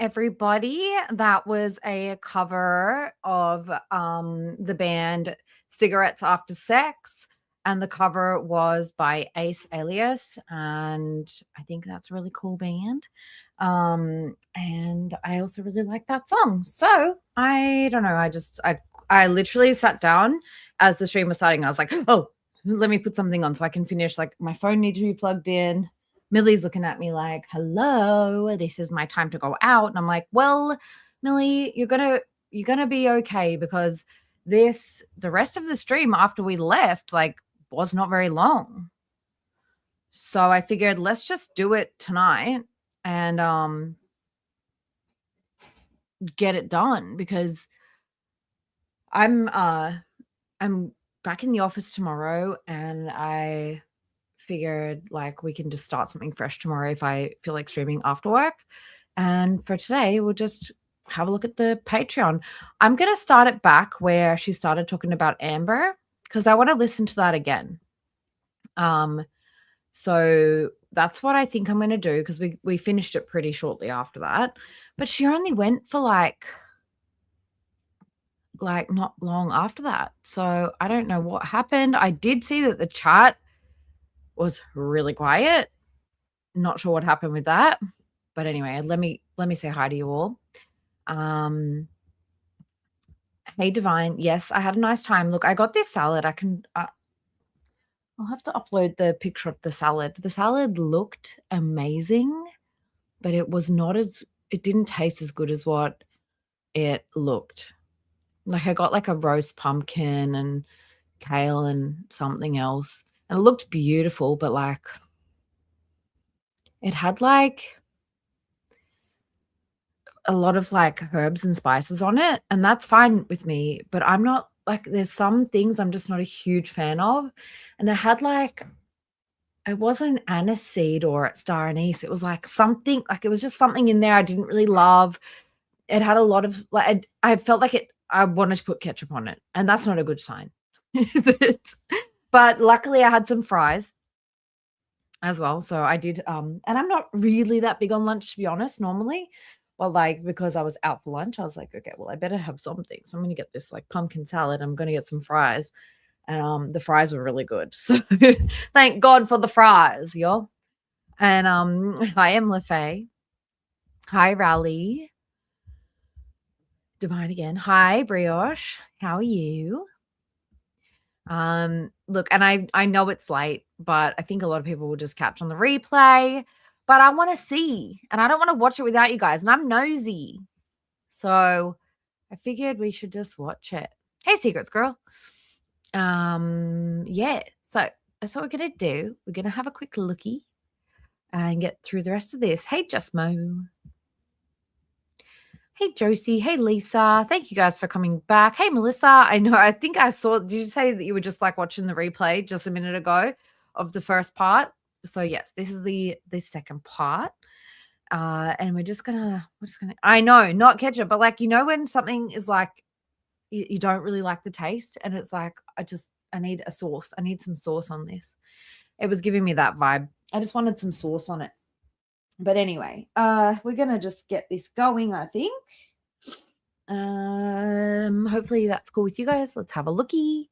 everybody. That was a cover of the band Cigarettes After Sex, and the cover was by Ace Alias, and I think that's a really cool band. And I also really like that song. So I don't know. I literally sat down as the stream was starting. I was like, oh, let me put something on so I can finish. Like my phone needs to be plugged in. Millie's looking at me like, hello, this is my time to go out. And I'm like, well, Millie, you're gonna be okay, because the rest of the stream after we left, like, was not very long. So I figured let's just do it tonight and get it done, because I'm back in the office tomorrow, and I figured like we can just start something fresh tomorrow if I feel like streaming after work. And for today, we'll just have a look at the Patreon. I'm going to start it back where she started talking about Amber, because I want to listen to that again. So that's what I think I'm going to do, because we finished it pretty shortly after that. But she only went for like not long after that. So I don't know what happened. I did see that the chat was really quiet. Not sure what happened with that. But anyway, let me say hi to you all. Hey, Divine. Yes, I had a nice time. Look, I got this salad. I can I'll have to upload the picture of the salad. The salad looked amazing, but it didn't taste as good as what it looked. Like I got like a roast pumpkin and kale and something else, and it looked beautiful, but like it had like a lot of like herbs and spices on it, and that's fine with me, but I'm not like, there's some things I'm just not a huge fan of. And it had like, it wasn't aniseed or star anise. It was like something, like it was just something in there I didn't really love. It had a lot of like, I felt like I wanted to put ketchup on it, and that's not a good sign, is it? But luckily I had some fries as well. So I did, and I'm not really that big on lunch, to be honest, normally. Well, like, because I was out for lunch, I was like, okay, well, I better have something. So I'm going to get this like pumpkin salad. I'm going to get some fries. And the fries were really good. So thank God for the fries, y'all. And hi, Em LaFay. Hi, Rally. Divine again. Hi, Brioche. How are you? Look, and I know it's late, but I think a lot of people will just catch on the replay. But I want to see, and I don't want to watch it without you guys, and I'm nosy. So I figured we should just watch it. Hey, Secrets Girl. Yeah, so that's what we're going to do. We're going to have a quick looky and get through the rest of this. Hey, Just Mo. Hey, Josie. Hey, Lisa. Thank you guys for coming back. Hey, Melissa. I think I saw, did you say that you were just like watching the replay just a minute ago of the first part? So yes, this is the second part. And we're just gonna, I know, not ketchup, but like, you know, when something is like, you don't really like the taste, and it's like, I need a sauce. I need some sauce on this. It was giving me that vibe. I just wanted some sauce on it. But anyway, we're gonna just get this going, I think. Hopefully that's cool with you guys. Let's have a looky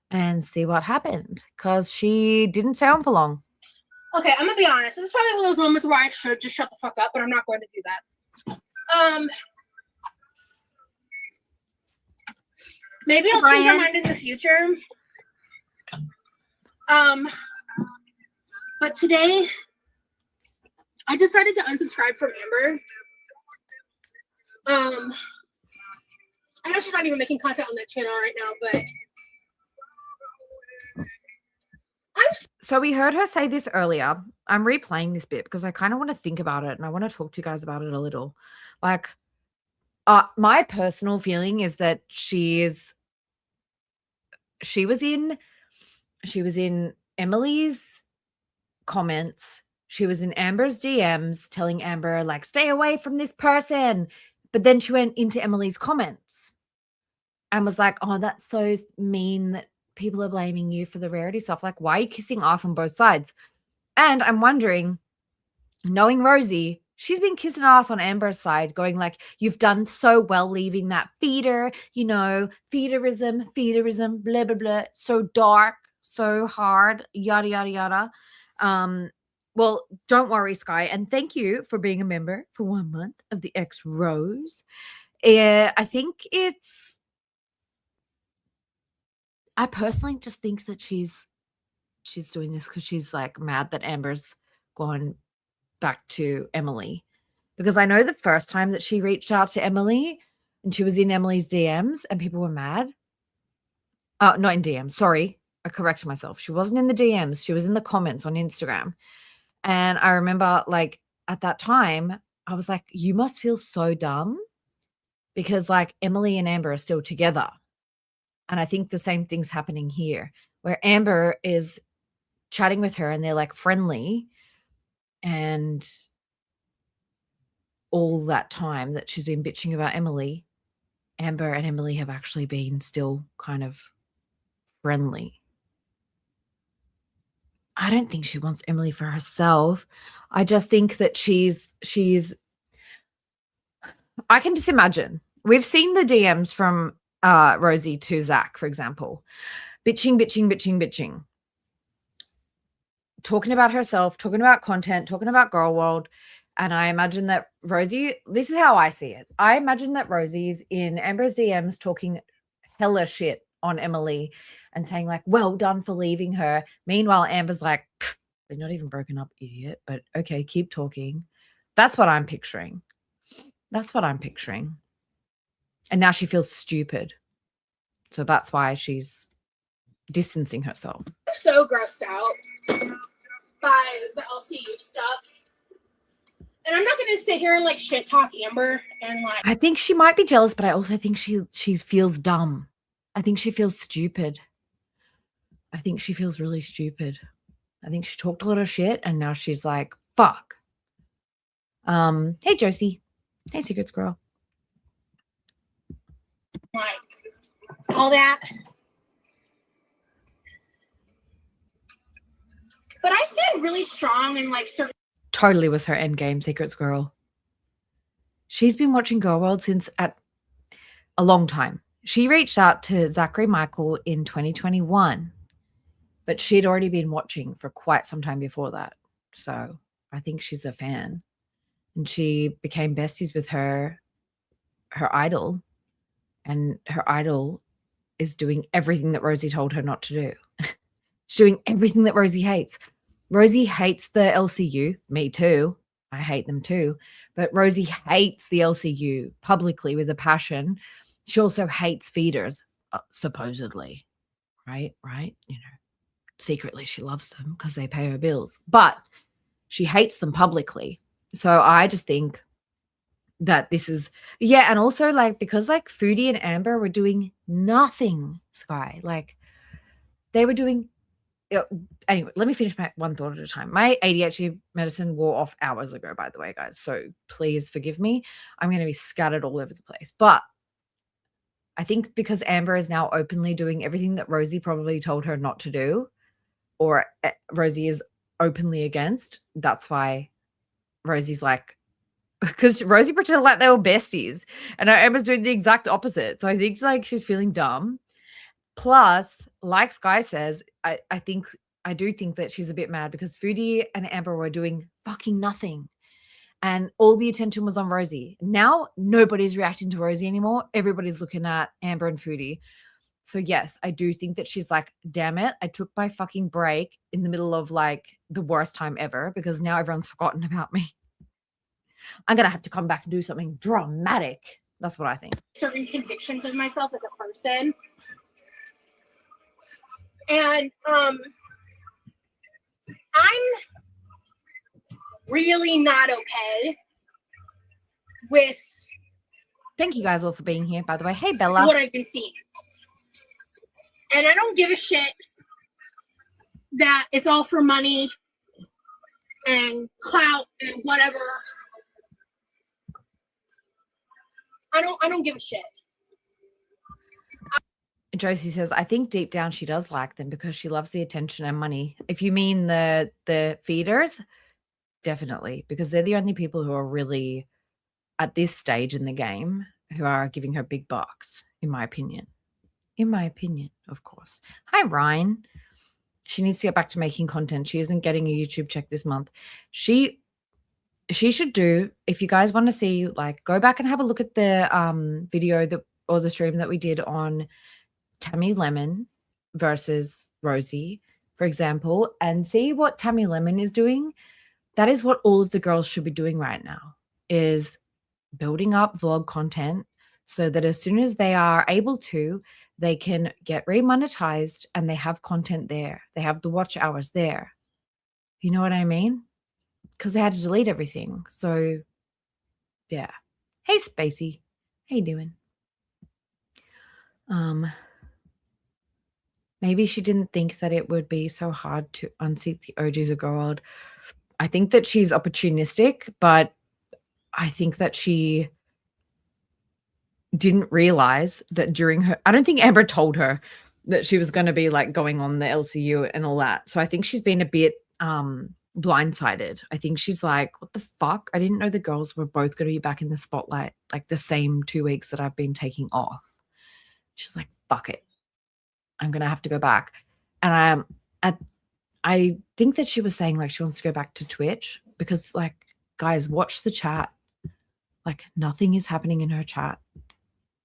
and see what happened, because she didn't stay on for long. Okay, I'm gonna be honest. This is probably one of those moments where I should just shut the fuck up, but I'm not going to do that. Maybe I'll change my mind in the future. But today I decided to unsubscribe from Amber. I know she's not even making content on that channel right now, but so we heard her say this earlier. I'm replaying this bit because I kind of want to think about it, and I want to talk to you guys about it a little. Like, my personal feeling is that she was in Emily's comments. She was in Amber's DMs telling Amber, like, stay away from this person. But then she went into Emily's comments and was like, oh, that's so mean that people are blaming you for the rarity stuff. Like, why are you kissing ass on both sides? And I'm wondering, knowing Rosie, she's been kissing ass on Amber's side, going like, you've done so well leaving that feeder, you know, feederism, blah, blah, blah. So dark, so hard, yada, yada, yada. Well, don't worry, Sky. And thank you for being a member for 1 month of the X Rose. I think I personally just think that she's doing this because she's like mad that Amber's gone back to Emily. Because I know the first time that she reached out to Emily and she was in Emily's DMs and people were mad. Not in DMs, sorry. I corrected myself. She wasn't in the DMs. She was in the comments on Instagram. And I remember like at that time, I was like, you must feel so dumb because like Emily and Amber are still together. And I think the same thing's happening here where Amber is chatting with her and they're like friendly, and all that time that she's been bitching about Emily, Amber and Emily have actually been still kind of friendly. I don't think she wants Emily for herself. I just think that she's I can just imagine. We've seen the DMs from Rosie to Zach, for example. Bitching. Talking about herself, talking about content, talking about Girl World. And I imagine that Rosie, this is how I see it. I imagine that Rosie's in Amber's DMs talking hella shit on Emily and saying like, well done for leaving her. Meanwhile, Amber's like, they're not even broken up, idiot. But okay, keep talking. That's what I'm picturing. And now she feels stupid. So that's why she's distancing herself. I'm so grossed out by the LCU stuff. And I'm not going to sit here and like shit talk Amber and like. I think she might be jealous, but I also think she feels dumb. I think she feels stupid. I think she feels really stupid. I think she talked a lot of shit and now she's like, fuck. Hey Josie. Hey Secrets Girl. Like all that. But I stand really strong in like certain. Totally was her end game, Secrets Girl. She's been watching Girl World since at a long time. She reached out to Zachary Michael in 2021, but she'd already been watching for quite some time before that. So I think she's a fan. And she became besties with her idol. And her idol is doing everything that Rosie told her not to do. She's doing everything that Rosie hates. Rosie hates the LCU. Me too. I hate them too. But Rosie hates the LCU publicly with a passion. She also hates feeders, supposedly. Right? You know, secretly she loves them because they pay her bills. But she hates them publicly. So I just think that this is, yeah, and also like because like Foodie and Amber were doing nothing, Sky. Like they were doing anyway, let me finish my one thought at a time. My ADHD medicine wore off hours ago, by the way, guys. So please forgive me. I'm going to be scattered all over the place. But I think because Amber is now openly doing everything that Rosie probably told her not to do, or Rosie is openly against, that's why Rosie's like, because Rosie pretended like they were besties. And Amber's doing the exact opposite. So I think like she's feeling dumb. Plus, like Sky says, I do think that she's a bit mad because Foodie and Amber were doing fucking nothing. And all the attention was on Rosie. Now nobody's reacting to Rosie anymore. Everybody's looking at Amber and Foodie. So yes, I do think that she's like, damn it, I took my fucking break in the middle of like the worst time ever because now everyone's forgotten about me. I'm going to have to come back and do something dramatic. That's what I think. Certain convictions of myself as a person. And I'm really not okay with. Thank you guys all for being here, by the way. Hey, Bella. What I've been seeing. And I don't give a shit that it's all for money and clout and whatever. I don't give a shit. Josie says, I think deep down she does like them because she loves the attention and money. If you mean the feeders, definitely, because they're the only people who are really at this stage in the game who are giving her big bucks, in my opinion. In my opinion, of course. Hi, Ryan. She needs to get back to making content. She isn't getting a YouTube check this month. She should do, if you guys want to see, like, go back and have a look at the video that or the stream that we did on Tammy Lemon versus Rosie, for example, and see what Tammy Lemon is doing. That is what all of the girls should be doing right now, is building up vlog content so that as soon as they are able to, they can get remonetized and they have content there. They have the watch hours there. You know what I mean? Because they had to delete everything. So, yeah. Hey, Spacey. How you doing? Maybe she didn't think that it would be so hard to unseat the OGs of Gold. I think that she's opportunistic, but I think that she didn't realize that during her, I don't think Amber told her that she was going to be like going on the LCU and all that. So I think she's been a bit blindsided. I think she's like, what the fuck? I didn't know the girls were both going to be back in the spotlight like the same 2 weeks that I've been taking off. She's like, fuck it. I'm going to have to go back. And I think that she was saying like she wants to go back to Twitch because, like, guys, watch the chat. Like, nothing is happening in her chat.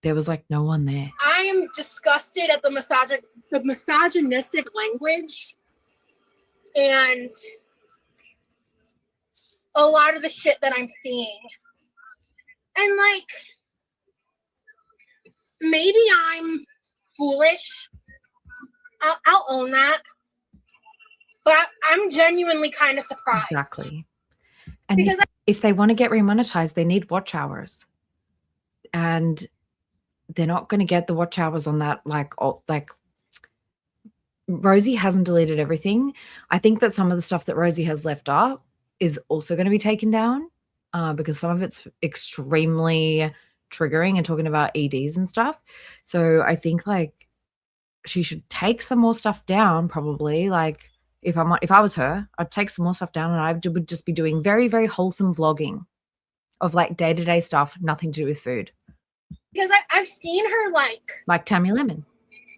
There was like no one there. I am disgusted at the misogynistic language and a lot of the shit that I'm seeing. And like, maybe I'm foolish. I'll own that. But I'm genuinely kind of surprised. Exactly. And because if they want to get remonetized, they need watch hours. And they're not going to get the watch hours on that. Like Rosie hasn't deleted everything. I think that some of the stuff that Rosie has left up is also going to be taken down because some of it's extremely triggering and talking about EDs and stuff. So I think like she should take some more stuff down probably. Like if I was her, I'd take some more stuff down and I would just be doing very, very wholesome vlogging of like day-to-day stuff, nothing to do with food. Because I've seen her like Tammy Lemon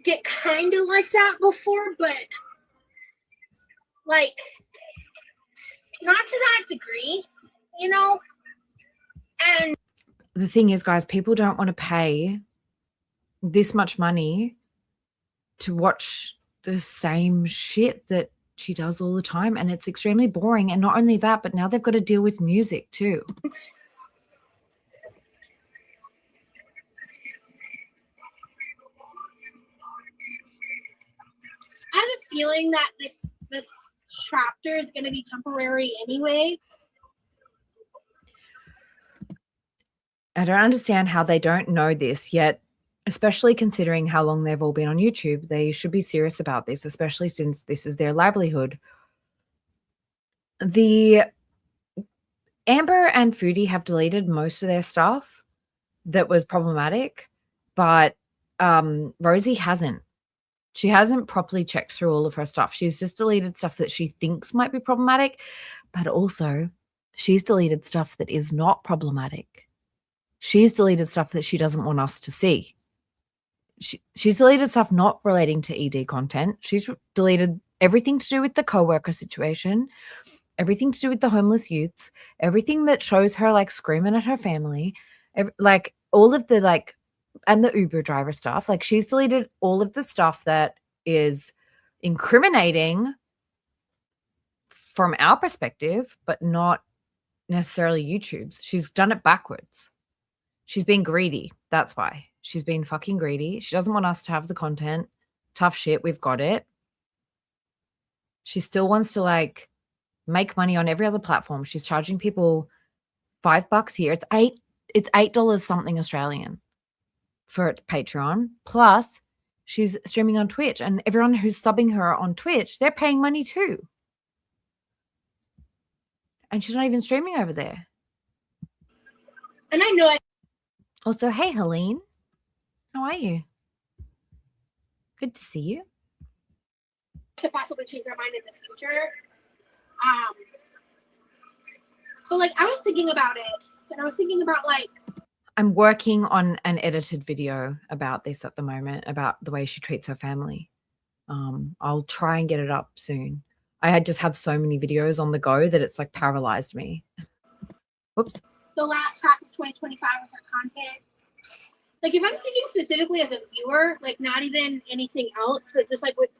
get kind of like that before, but like not to that degree, you know? And the thing is, guys, people don't want to pay this much money to watch the same shit that she does all the time, and it's extremely boring. And not only that, but now they've got to deal with music too. I have a feeling that this chapter is going to be temporary anyway. I don't understand how they don't know this yet, especially considering how long they've all been on YouTube. They should be serious about this, especially since this is their livelihood. The Amber and Foodie have deleted most of their stuff that was problematic, but Rosie hasn't. She hasn't properly checked through all of her stuff. She's just deleted stuff that she thinks might be problematic, but also she's deleted stuff that is not problematic. She's deleted stuff that she doesn't want us to see. She's deleted stuff not relating to ED content. She's deleted everything to do with the coworker situation, everything to do with the homeless youths, everything that shows her like screaming at her family, like all of the like, and the Uber driver stuff. Like she's deleted all of the stuff that is incriminating from our perspective, but not necessarily YouTube's. She's done it backwards. She's been greedy. That's why. She's been fucking greedy. She doesn't want us to have the content. Tough shit. We've got it. She still wants to like make money on every other platform. She's charging people $5 here. It's $8 something Australian for Patreon. Plus, she's streaming on Twitch, and everyone who's subbing her on Twitch, they're paying money too. And she's not even streaming over there. And I know it. Also, hey, Helene. How are you? Good to see you. Could possibly change her mind in the future. But like I was thinking about it, and I was thinking about like I'm working on an edited video about this at the moment, about the way she treats her family. I'll try and get it up soon. I had just have so many videos on the go that it's like paralyzed me. Whoops. the last half of 2025 with her content. Like if I'm speaking specifically as a viewer, like not even anything else, but just like with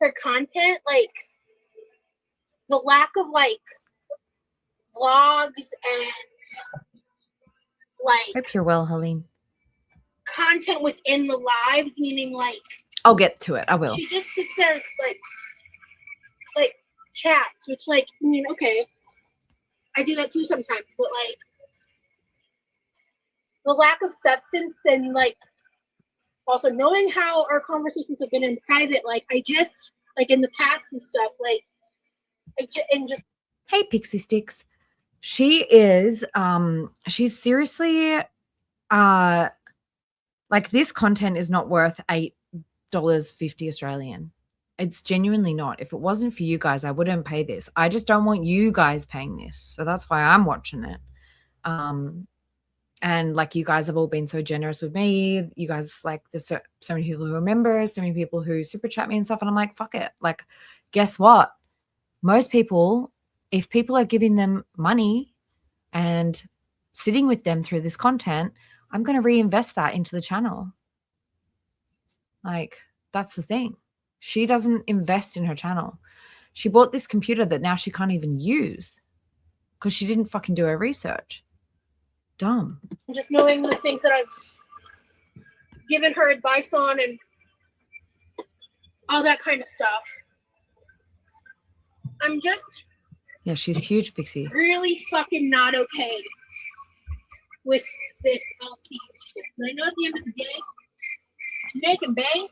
her content, like the lack of like vlogs and like Hope you're well, Helene. content within the lives, meaning like I'll get to it. I will. she just sits there like chats, which like I mean, okay, I do that too sometimes, but like the lack of substance and like also knowing how our conversations have been in private, like I just like in the past and stuff, like and just Hey, Pixie Sticks. She is she's seriously like this content is not worth $8.50 Australian. It's genuinely not. If it wasn't for you guys, I wouldn't pay this. I just don't want you guys paying this. So that's why I'm watching it. And like you guys have all been so generous with me. You guys, like, there's so many people who are members, so many people who super chat me and stuff. And I'm like, fuck it. Like, guess what? Most people, if people are giving them money and sitting with them through this content, I'm going to reinvest that into the channel. Like, that's the thing. She doesn't invest in her channel. She bought this computer that now she can't even use because she didn't fucking do her research. Dumb. just knowing the things that I've given her advice on and all that kind of stuff. I'm just Yeah, she's huge, Pixie. really fucking not okay with this LC shit. And I know at the end of the day, she's making bank.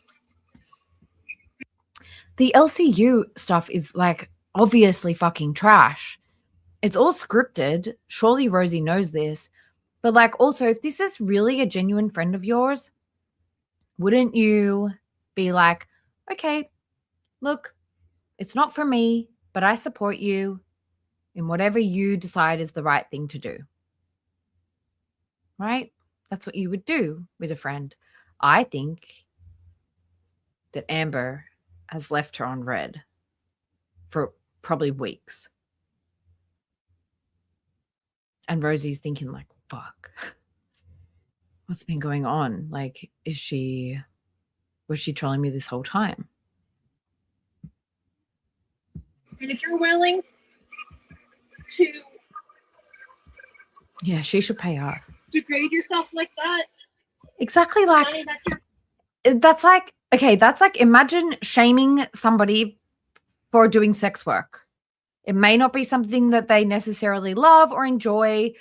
The LCU stuff is like obviously fucking trash. It's all scripted. Surely Rosie knows this. But like also, if this is really a genuine friend of yours, wouldn't you be like, okay, look, it's not for me, but I support you in whatever you decide is the right thing to do. Right? That's what you would do with a friend. I think that Amber has left her on red for probably weeks. And Rosie's thinking like, fuck, what's been going on? Like, was she trolling me this whole time? And if you're willing to Yeah, she should pay us. degrade yourself like that, Exactly. Like, Johnny, that's like, okay, that's like, imagine shaming somebody for doing sex work. It may not be something that they necessarily love or enjoy,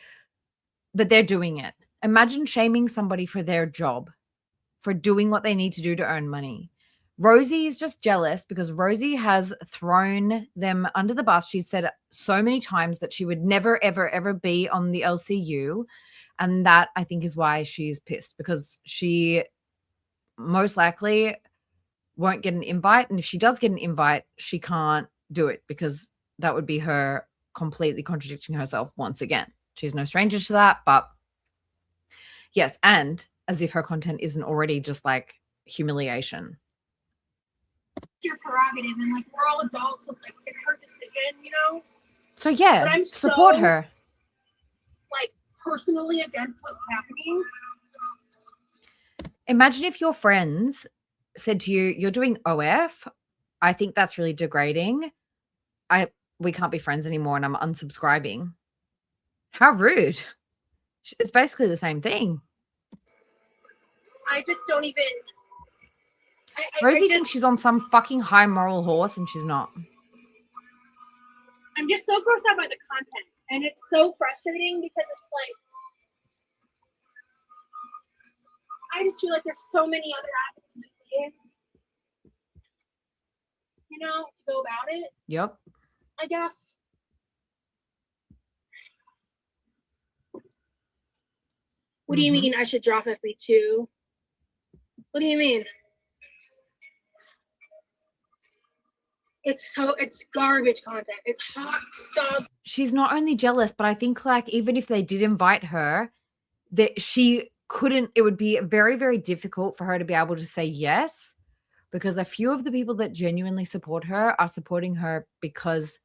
but they're doing it. Imagine shaming somebody for their job, for doing what they need to do to earn money. Rosie is just jealous because Rosie has thrown them under the bus. She's said so many times that she would never, ever, ever be on the LCU. And that, I think, is why she's pissed, because she most likely won't get an invite. And if she does get an invite, she can't do it because that would be her completely contradicting herself once again. She's no stranger to that, but yes, and as if her content isn't already just like humiliation. your prerogative, and like we're all adults, so like it's her decision, you know. So yeah, I'm support so, her. Like personally against what's happening. Imagine if your friends said to you, "You're doing OF. I think that's really degrading. We can't be friends anymore, and I'm unsubscribing." How rude! It's basically the same thing. I just don't even. Rosie thinks she's on some fucking high moral horse, and she's not. I'm just so grossed out by the content, and it's so frustrating because it's like I just feel like there's so many other avenues and ways, you know, to go about it. Yep. I guess. What do you mean I should drop FB2? What do you mean? It's garbage content. It's hot dog. She's not only jealous, but I think like even if they did invite her, that she couldn't, it would be very, very difficult for her to be able to say yes, because a few of the people that genuinely support her are supporting her because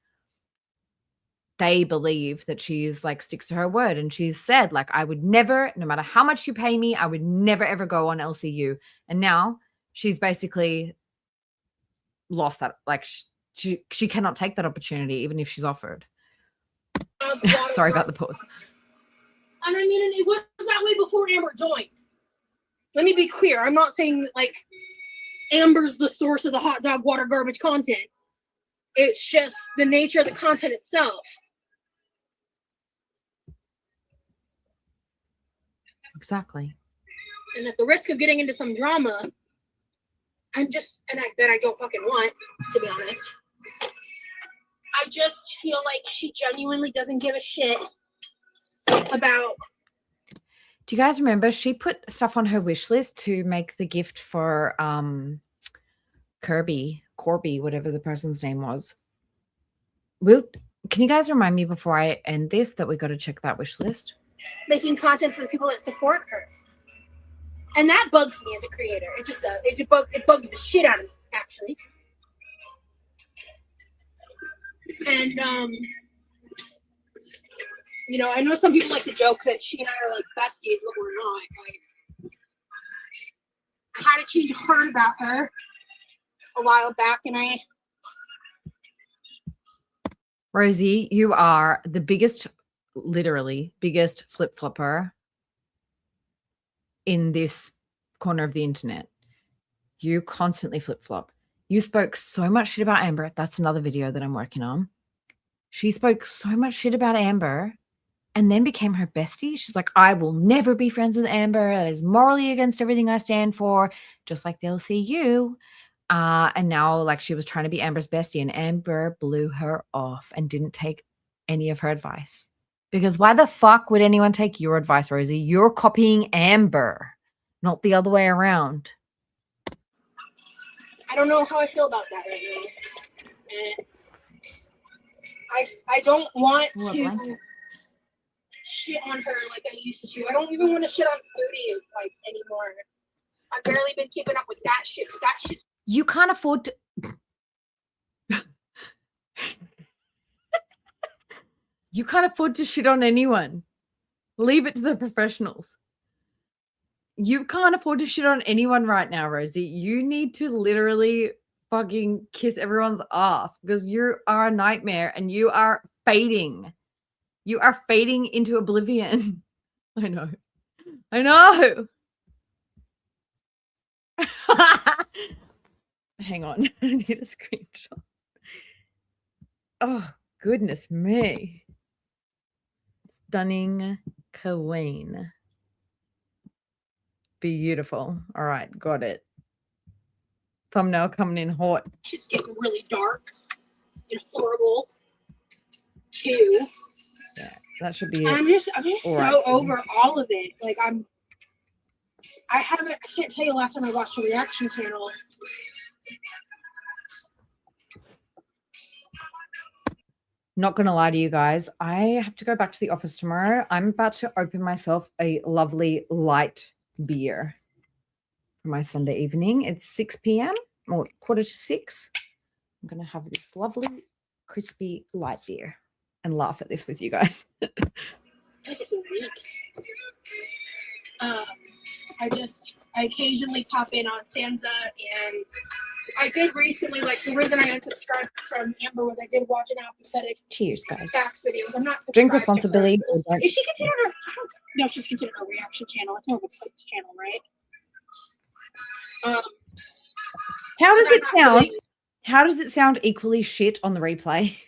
they believe that she's like sticks to her word. And she's said like, I would never, no matter how much you pay me, I would never ever go on LCU. And now she's basically lost that. Like she cannot take that opportunity even if she's offered. Sorry about the pause. And I mean, it was that way before Amber joined. Let me be clear. I'm not saying that like Amber's the source of the hot dog water garbage content. It's just the nature of the content itself. Exactly. And at the risk of getting into some drama, that I don't fucking want, to be honest. I just feel like she genuinely doesn't give a shit about. Do you guys remember she put stuff on her wish list to make the gift for Corby, whatever the person's name was? Can you guys remind me before I end this that we got to check that wish list? Making content for the people that support her. And that bugs me as a creator. It just does. It bugs the shit out of me, actually. And you know, I know some people like to joke that she and I are like besties, but we're not. Like, I had a change of heart about her a while back, and Rosie, you are the biggest, literally biggest flip-flopper in this corner of the internet. You constantly flip-flop. You spoke so much shit about Amber. That's another video that I'm working on. She spoke so much shit about Amber and then became her bestie. She's like, I will never be friends with Amber. That is morally against everything I stand for, just like they'll see you. And now like she was trying to be Amber's bestie and Amber blew her off and didn't take any of her advice. Because why the fuck would anyone take your advice, Rosie? You're copying Amber, not the other way around. I don't know how I feel about that right now. And I don't want to shit on her like I used to. I don't even want to shit on Foodie like anymore. I've barely been keeping up with that shit because that shit. You can't afford to. You can't afford to shit on anyone. Leave it to the professionals. You can't afford to shit on anyone right now, Rosie. You need to literally fucking kiss everyone's ass because you are a nightmare and you are fading. You are fading into oblivion. I know. I know. Hang on. I need a screenshot. Oh, goodness me. Stunning queen. Beautiful. All right, got it. Thumbnail coming in hot. Shit's getting really dark and horrible too. Yeah, that should be it. I'm just so right. over all of it. Like I can't tell you last time I watched a reaction channel. Not gonna lie to you guys, I have to go back to the office tomorrow. I'm about to open myself a lovely light beer for my Sunday evening. It's 6 p.m. or 5:45. I'm gonna have this lovely crispy light beer and laugh at this with you guys. I occasionally pop in on Sansa, and I did recently, like, the reason I unsubscribed from Amber was I did watch an apathetic Cheers, guys. facts videos. I'm not Drink responsibly. Is she considered no, she's considered a reaction channel. It's more of a clips channel, right? How does it sound? How does it sound equally shit on the replay?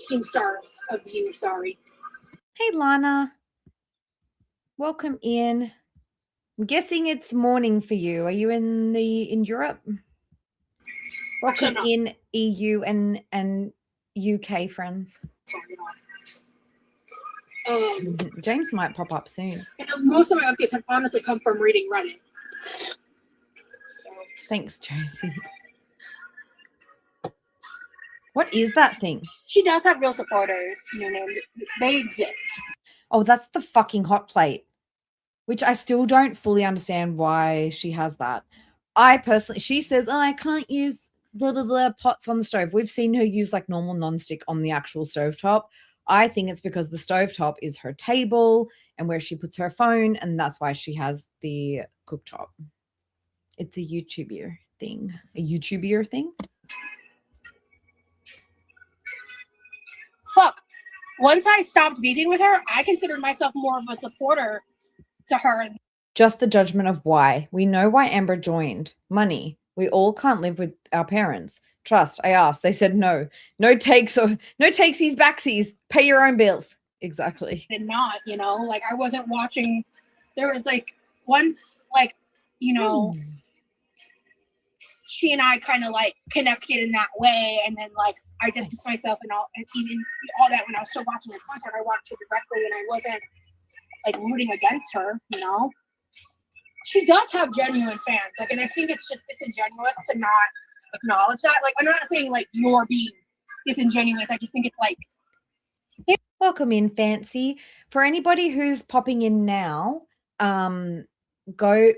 Team Star of you, sorry. Hey, Lana. Welcome in. I'm guessing it's morning for you. Are you in Europe? Welcome in EU and UK friends. James might pop up soon. Most of my updates have honestly come from reading Reddit. Thanks, Josie. What is that thing? She does have real supporters, you know, they exist. Oh, that's the fucking hot plate, which I still don't fully understand why she has that. I personally, she says, oh, I can't use blah, blah, blah pots on the stove. We've seen her use like normal nonstick on the actual stovetop. I think it's because the stovetop is her table and where she puts her phone, and that's why she has the cooktop. It's a YouTuber thing. A YouTuber thing? Fuck. Once I stopped beefing with her, I considered myself more of a supporter to her. Just the judgment of why. We know why Amber joined. Money. We all can't live with our parents. Trust. I asked. They said no. No takes or no takesies, backsies. Pay your own bills. Exactly. Did not, you know, like I wasn't watching. There was like once, like, you know, she and I kind of like connected in that way, and then like I distanced myself and all, and even all that when I was still watching the concert, I watched it directly, and I wasn't like rooting against her, you know. She does have genuine fans, like, and I think it's just disingenuous to not acknowledge that. Like, I'm not saying like you're being disingenuous. I just think it's like, welcome in, Fancy. For anybody who's popping in now, go.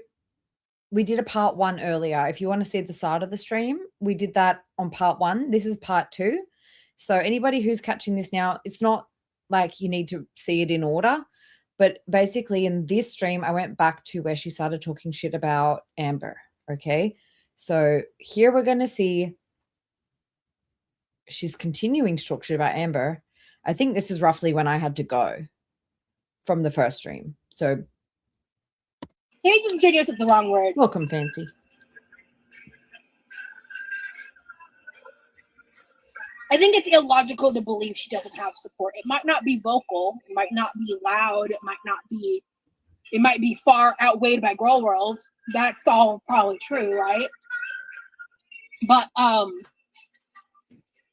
We did a part 1 earlier. If you want to see the start of the stream, we did that on part 1. This is part 2. So anybody who's catching this now, it's not like you need to see it in order. But basically in this stream, I went back to where she started talking shit about Amber. Okay. So here we're going to see she's continuing to talk shit about Amber. I think this is roughly when I had to go from the first stream. So maybe disingenuous is the wrong word. welcome, Fancy. I think it's illogical to believe she doesn't have support. It might not be vocal, it might not be loud, it might be far outweighed by Girl World. That's all probably true, right? But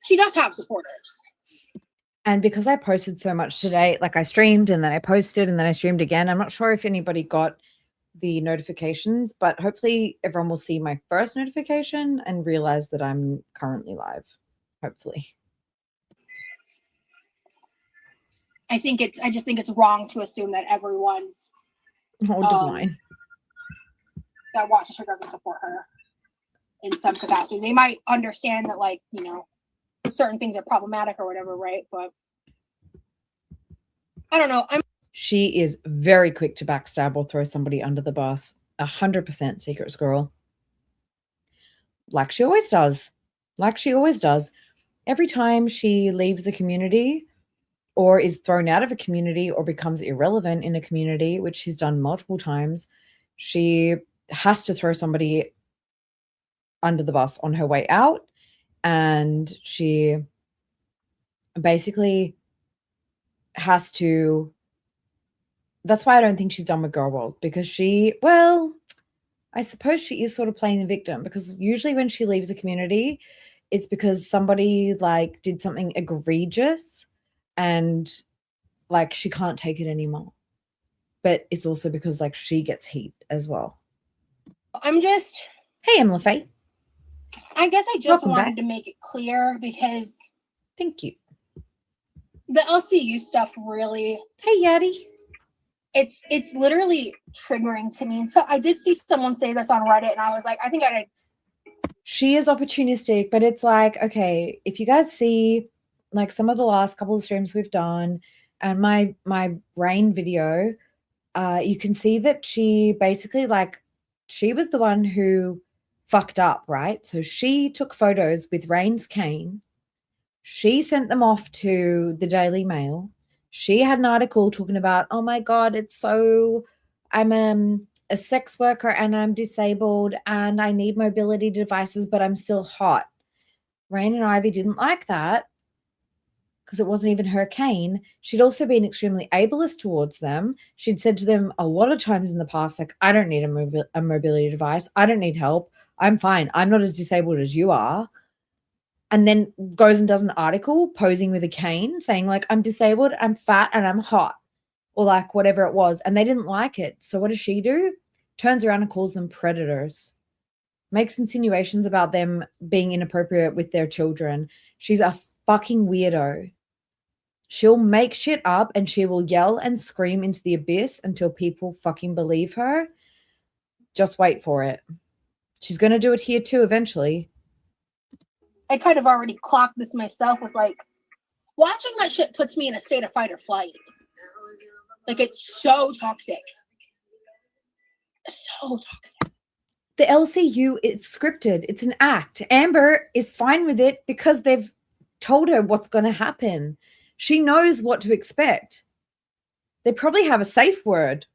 she does have supporters. And because I posted so much today, like I streamed and then I posted and then I streamed again, I'm not sure if anybody got the notifications, but hopefully everyone will see my first notification and realize that I'm currently live. Hopefully. I just think it's wrong to assume that everyone divine that watches her doesn't support her in some capacity. They might understand that, like, you know, certain things are problematic or whatever, right? But I don't know. She is very quick to backstab or throw somebody under the bus. 100% secret squirrel. Like she always does. Every time she leaves a community or is thrown out of a community or becomes irrelevant in a community, which she's done multiple times, she has to throw somebody under the bus on her way out. And she basically has to. That's why I don't think she's done with Girl World, because I suppose she is sort of playing the victim, because usually when she leaves a community, it's because somebody like did something egregious and like she can't take it anymore. But it's also because like she gets heat as well. Hey, Emma Faye. I guess I just wanted to make it clear, because thank you. The LCU stuff really. Hey, Yaddy. It's literally triggering to me. So I did see someone say this on Reddit, and I was like, I think I did. She is opportunistic, but it's like, okay, if you guys see like some of the last couple of streams we've done and my rain video, you can see that she basically like she was the one who fucked up, right? So she took photos with Rain's cane. She sent them off to the Daily Mail. She had an article talking about, oh my God, I'm a sex worker and I'm disabled and I need mobility devices, but I'm still hot. Rain and Ivy didn't like that because it wasn't even her cane. She'd also been extremely ableist towards them. She'd said to them a lot of times in the past, like, I don't need a mobility device. I don't need help. I'm fine. I'm not as disabled as you are. And then goes and does an article posing with a cane saying like, I'm disabled, I'm fat, and I'm hot, or like whatever it was. And they didn't like it. So what does she do? Turns around and calls them predators. makes insinuations about them being inappropriate with their children. She's a fucking weirdo. She'll make shit up and she will yell and scream into the abyss until people fucking believe her. Just wait for it. She's going to do it here too eventually. I kind of already clocked this myself with like, watching that shit puts me in a state of fight or flight. Like, it's so toxic. It's so toxic. The LCU, it's scripted. It's an act. Amber is fine with it because they've told her what's going to happen. She knows what to expect. They probably have a safe word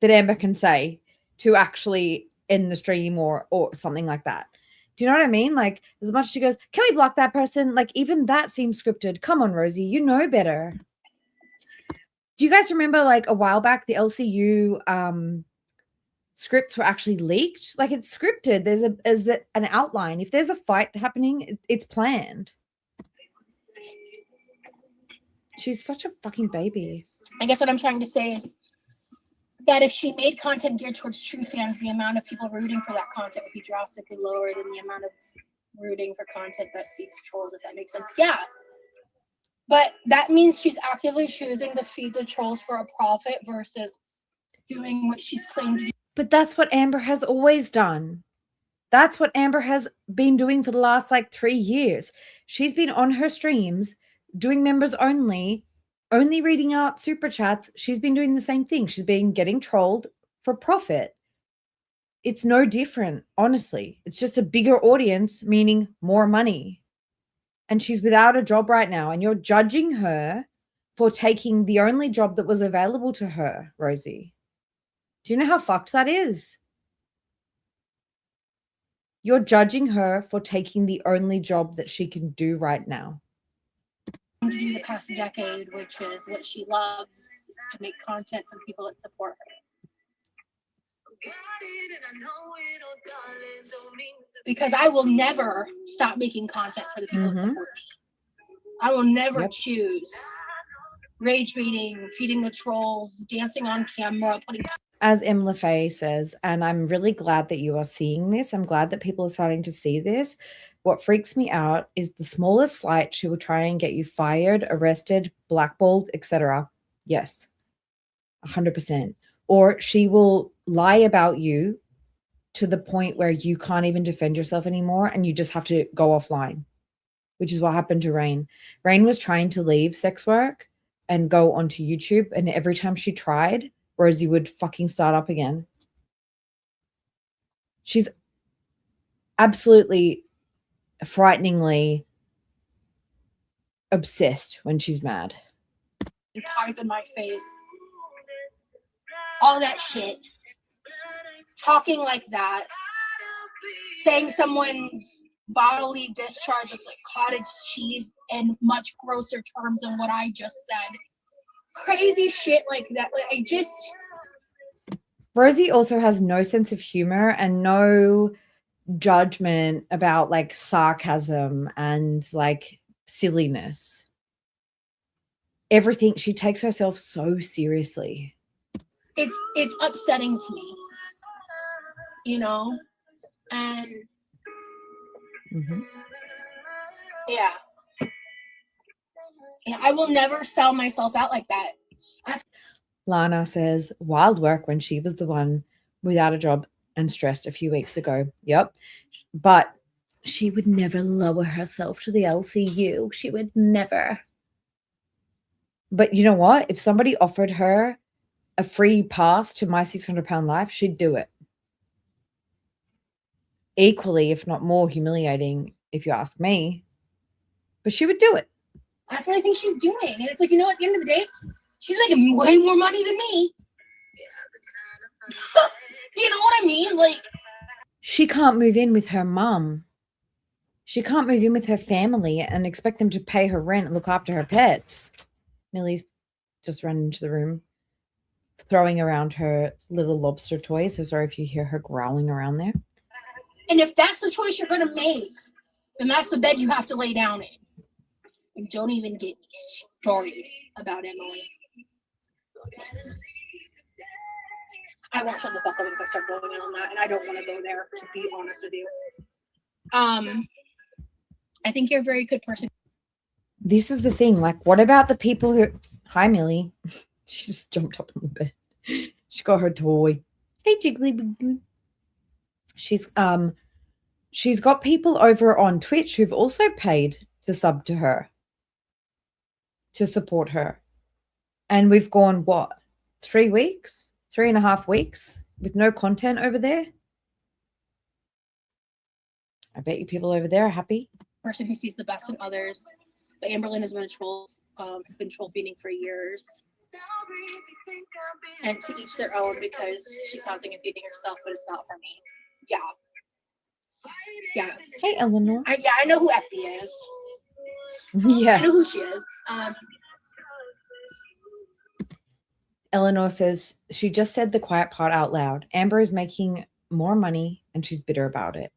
that Amber can say to actually end the stream or something like that. Do you know what I mean? Like, as much as she goes, can we block that person? Like, even that seems scripted. Come on, Rosie, you know better. Do you guys remember, like, a while back, the LCU scripts were actually leaked? Like, it's scripted. There's an outline. If there's a fight happening, it's planned. She's such a fucking baby. I guess what I'm trying to say is that if she made content geared towards true fans, the amount of people rooting for that content would be drastically lower than the amount of rooting for content that feeds trolls, if that makes sense. Yeah. But that means she's actively choosing to feed the trolls for a profit versus doing what she's claimed to do. But that's what Amber has always done. That's what Amber has been doing for the last, like, 3 years. She's been on her streams doing members only reading out super chats. She's been doing the same thing. She's been getting trolled for profit. It's no different, honestly. It's just a bigger audience, meaning more money. And she's without a job right now, and you're judging her for taking the only job that was available to her, Rosie. Do you know how fucked that is? You're judging her for taking the only job that she can do right now. To do the past decade, which is what she loves, is to make content for the people that support her. Because I will never stop making content for the people that support me. I will never choose rage baiting, feeding the trolls, dancing on camera, putting. As M. LaFay says, and I'm really glad that you are seeing this. I'm glad that people are starting to see this. What freaks me out is the smallest slight, she will try and get you fired, arrested, blackballed, etc. Yes, 100%. Or she will lie about you to the point where you can't even defend yourself anymore and you just have to go offline, which is what happened to Rain. Rain was trying to leave sex work and go onto YouTube, and every time she tried, Rosie would fucking start up again. She's absolutely frighteningly obsessed when she's mad. Eyes in my face. All that shit. Talking like that. Saying someone's bodily discharge looks like cottage cheese in much grosser terms than what I just said. Crazy shit like that. Like, I just. Rosie also has no sense of humor and no judgment about, like, sarcasm and, like, silliness. Everything, she takes herself so seriously. It's upsetting to me, you know, and yeah, I will never sell myself out like that. Lana says, wild work when she was the one without a job and stressed a few weeks ago. Yep. But she would never lower herself to the LCU. She would never. But you know what? If somebody offered her a free pass to My 600 Pound Life, she'd do it. Equally, if not more humiliating, if you ask me. But she would do it. That's what I think she's doing. And it's like, you know, at the end of the day, she's making way more money than me. You know what I mean? Like, she can't move in with her mum. She can't move in with her family and expect them to pay her rent and look after her pets. Millie's just run into the room, throwing around her little lobster toy. So sorry if you hear her growling around there. And if that's the choice you're going to make, then that's the bed you have to lay down in. And don't even get me started about Emily. I won't shut the fuck up if I start going in on that, and I don't want to go there, to be honest with you. I think you're a very good person. This is the thing. Like, what about the people who... Hi, Millie. She just jumped up on the bed. She got her toy. Hey, Jiggly. She's got people over on Twitch who've also paid to sub to her, to support her. And we've gone, what, 3 weeks? 3.5 weeks with no content over there? I bet you people over there are happy. Person who sees the best in others. But Amberlynn has been a troll, has been troll feeding for years. And to each their own, because she's housing and feeding herself, but it's not for me. Yeah. Yeah. Hey, Eleanor. I know who FB is. Yeah. I know who she is. Eleanor says, she just said the quiet part out loud. Amber is making more money and she's bitter about it.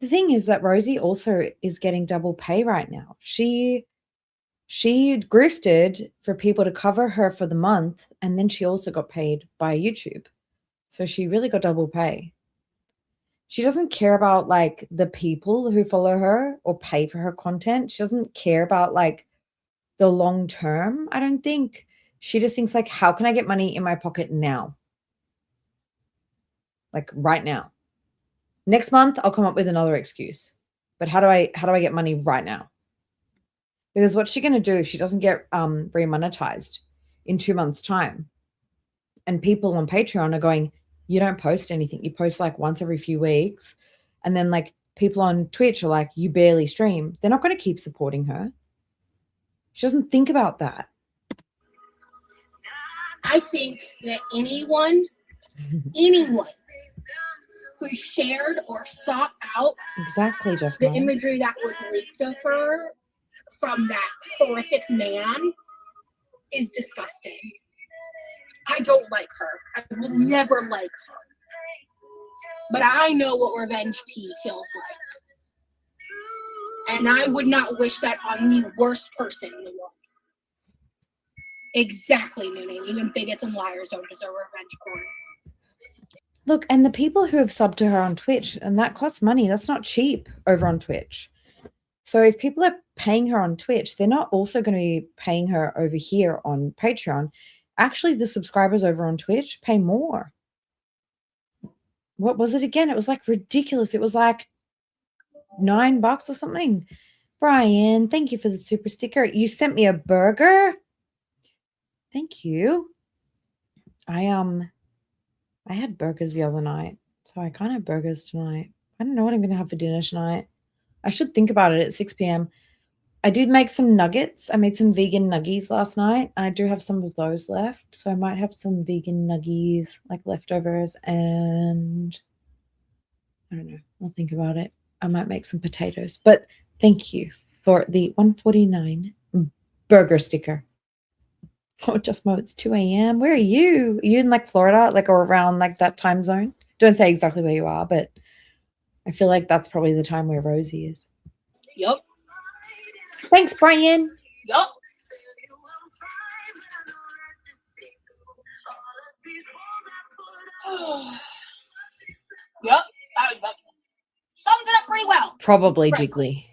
The thing is that Rosie also is getting double pay right now. She grifted for people to cover her for the month, and then she also got paid by YouTube. So she really got double pay. She doesn't care about like the people who follow her or pay for her content. She doesn't care about like the long term, I don't think. She just thinks like, how can I get money in my pocket now? Like right now. Next month, I'll come up with another excuse. But how do I get money right now? Because what's she going to do if she doesn't get remonetized in 2 months' time? And people on Patreon are going, you don't post anything. You post like once every few weeks. And then like people on Twitch are like, you barely stream. They're not going to keep supporting her. She doesn't think about that. I think that anyone who shared or sought out exactly just the imagery that was leaked of her from that horrific man is disgusting. I don't like her. I will never like her. But I know what revenge P feels like. And I would not wish that on the worst person in the world. Exactly, Noonie. Even bigots and liars don't deserve revenge porn. Look, and the people who have subbed to her on Twitch, and that costs money. That's not cheap over on Twitch. So if people are paying her on Twitch, they're not also going to be paying her over here on Patreon. Actually, the subscribers over on Twitch pay more. What was it again? It was like ridiculous. It was like $9 or something. Brian, thank you for the super sticker. You sent me a burger. Thank you. I had burgers the other night, so I can't have burgers tonight. I don't know what I'm going to have for dinner tonight. I should think about it at 6 p.m. I did make some nuggets. I made some vegan nuggies last night, and I do have some of those left, so I might have some vegan nuggies, like leftovers, and I don't know. I'll think about it. I might make some potatoes, but thank you for the 149 burger sticker. Oh, just Mo, it's 2 a.m. Where are you? Are you in like Florida, like or around like that time zone? Don't say exactly where you are, but I feel like that's probably the time where Rosie is. Yup. Thanks, Brian. Yup. Yup. That sums it up pretty well. Probably Jiggly.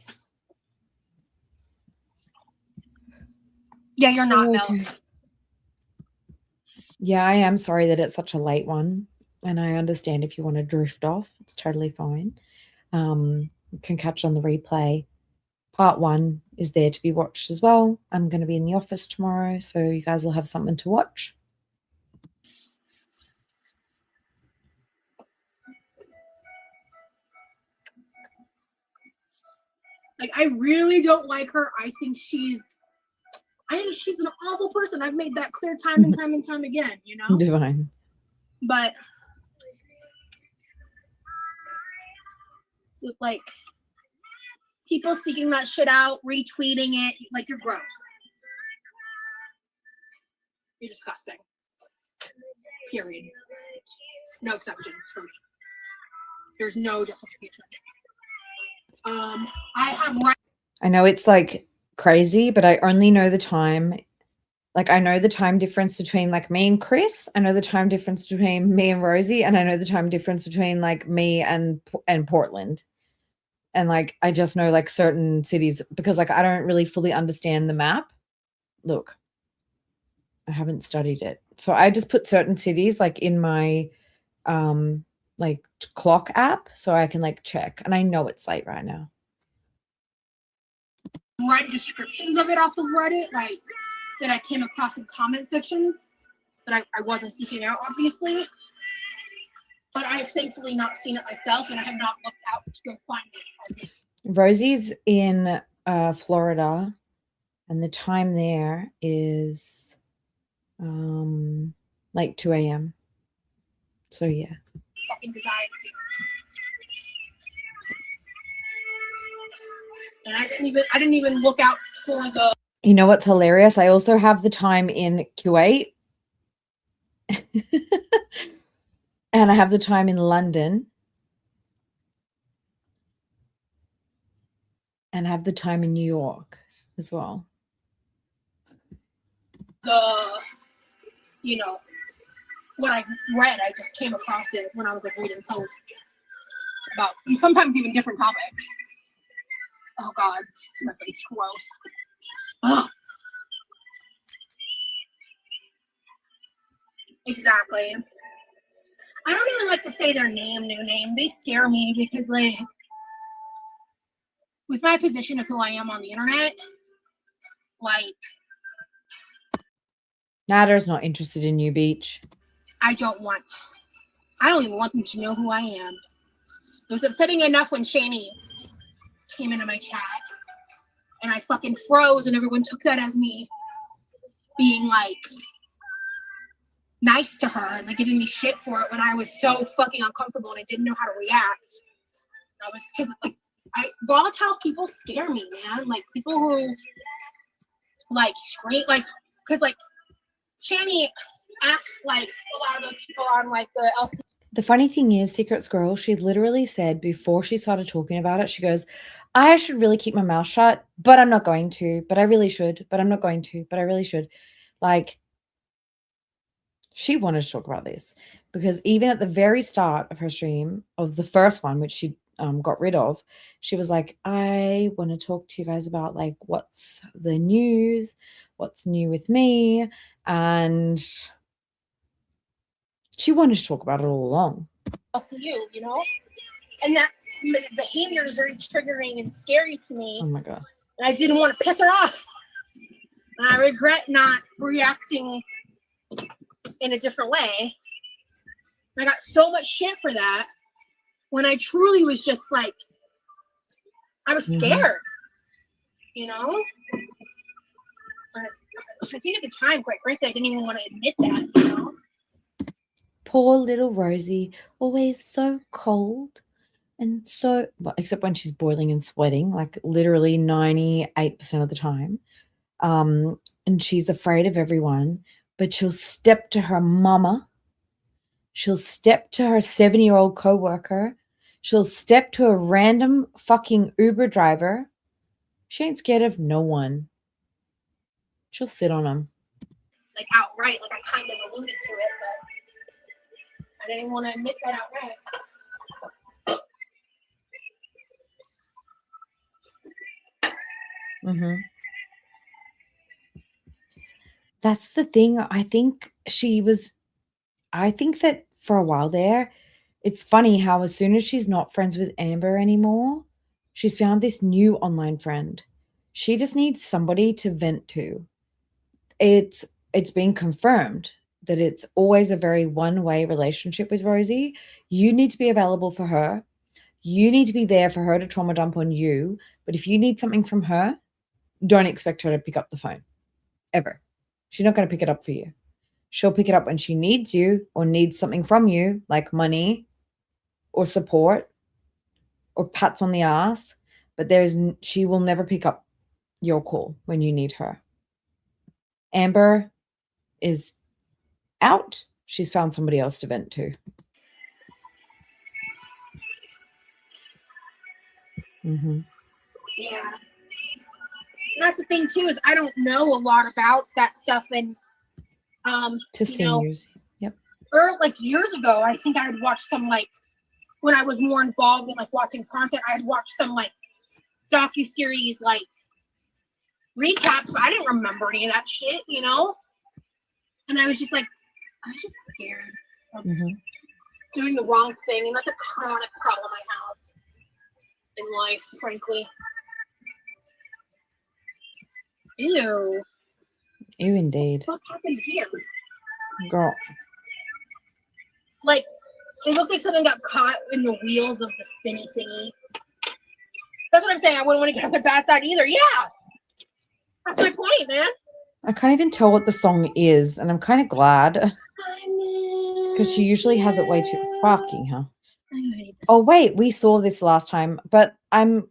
Yeah, you're not, okay. Mel. Yeah, I am sorry that it's such a late one. And I understand if you want to drift off, it's totally fine. You can catch on the replay. Part 1 is there to be watched as well. I'm going to be in the office tomorrow, so you guys will have something to watch. Like, I really don't like her. I think she's an awful person. I've made that clear time and time and time again, you know? Divine. But like people seeking that shit out, retweeting it, like you're gross. You're disgusting. Period. No exceptions for me. There's no justification. I know it's like crazy, but I only know the time. Like I know the time difference between like me and Chris. I know the time difference between me and Rosie, and I know the time difference between like me and Portland. And like, I just know like certain cities because like I don't really fully understand the map. Look, I haven't studied it. So I just put certain cities like in my like clock app so I can like check. And I know it's late right now. Read descriptions of it off of Reddit, like that I came across in comment sections that I wasn't seeking out, obviously. But I have thankfully not seen it myself, and I have not looked out to go find it. Rosie's in Florida, and the time there is like 2 a.m. So yeah. Fucking desire to. And I didn't even look out for the. You know what's hilarious? I also have the time in Kuwait. And I have the time in London. And I have the time in New York as well. You know, what I read, I just came across it when I was like reading posts about sometimes even different topics. Oh God, this is gross. Ugh. Exactly. I don't even like to say their new name. They scare me because, like, with my position of who I am on the internet, like, Nada's not interested in you, Beach. I don't even want them to know who I am. It was upsetting enough when Shani came into my chat and I fucking froze and everyone took that as me being like nice to her and like giving me shit for it when I was so fucking uncomfortable and I didn't know how to react. I was because like volatile people scare me, man. Like people who like scream, like because like Shani acts like a lot of those people on like the LC. The funny thing is, Secrets Girl, she literally said before she started talking about it, she goes, I should really keep my mouth shut, but I'm not going to, but I really should, but I'm not going to, but I really should. Like, she wanted to talk about this because even at the very start of her stream, of the first one, which she got rid of, she was like, I want to talk to you guys about like what's the news, what's new with me, and she wanted to talk about it all along. LCU, you know, and that behavior is very triggering and scary to me. Oh my God. And I didn't want to piss her off. And I regret not reacting in a different way. I got so much shit for that when I truly was just like, I was scared, you know? I think at the time, quite frankly, I didn't even want to admit that, you know? Poor little Rosie, always so cold and so, well, except when she's boiling and sweating, like literally 98% of the time. And she's afraid of everyone, but she'll step to her mama. She'll step to her 7-year-old coworker. She'll step to a random fucking Uber driver. She ain't scared of no one. She'll sit on them. Like outright, like I kind of alluded to it, but I didn't want to admit that outright. That's the thing. I think that for a while there, it's funny how as soon as she's not friends with Amber anymore, she's found this new online friend. She just needs somebody to vent to. It's been confirmed that it's always a very one-way relationship with Rosie. You need to be available for her. You need to be there for her to trauma dump on you. But if you need something from her, don't expect her to pick up the phone. Ever. She's not going to pick it up for you. She'll pick it up when she needs you or needs something from you, like money or support or pats on the ass. But she will never pick up your call when you need her. Amber is out. She's found somebody else to vent to. Yeah. And that's the thing too, is I don't know a lot about that stuff. And to seniors. Yep. Or like years ago, I think I would watch some like when I was more involved in like watching content, I'd watch some like docuseries like recaps, but I didn't remember any of that shit, you know? And I was just like, I was just scared of doing the wrong thing, and that's a chronic problem I have in life, frankly. Ew. Ew, indeed. What happened here? Girl. Like, it looked like something got caught in the wheels of the spinny thingy. That's what I'm saying. I wouldn't want to get on the bad side either. Yeah. That's my point, man. I can't even tell what the song is, and I'm kind of glad. Because she usually has it way too fucking, huh? Oh, wait, we saw this last time, but I'm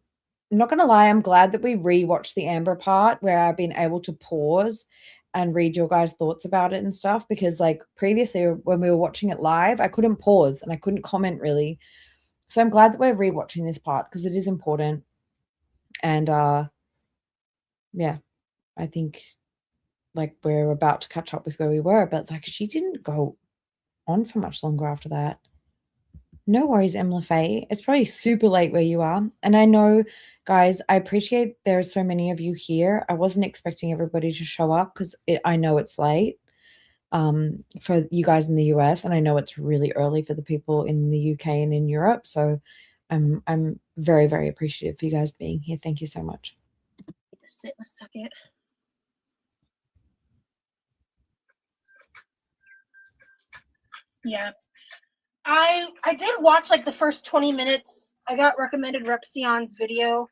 not going to lie. I'm glad that we rewatched the Amber part where I've been able to pause and read your guys' thoughts about it and stuff, because like previously when we were watching it live, I couldn't pause and I couldn't comment really. So I'm glad that we're rewatching this part because it is important. And yeah, I think like we're about to catch up with where we were, but like she didn't go on for much longer after that. No worries, Emma Faye. It's probably super late where you are. And I know, guys, I appreciate there are so many of you here. I wasn't expecting everybody to show up because I know it's late for you guys in the US, and I know it's really early for the people in the UK and in Europe. So I'm very, very appreciative for you guys being here. Thank you so much. Sit a second. Yeah. I did watch like the first 20 minutes. I got recommended Repsion's video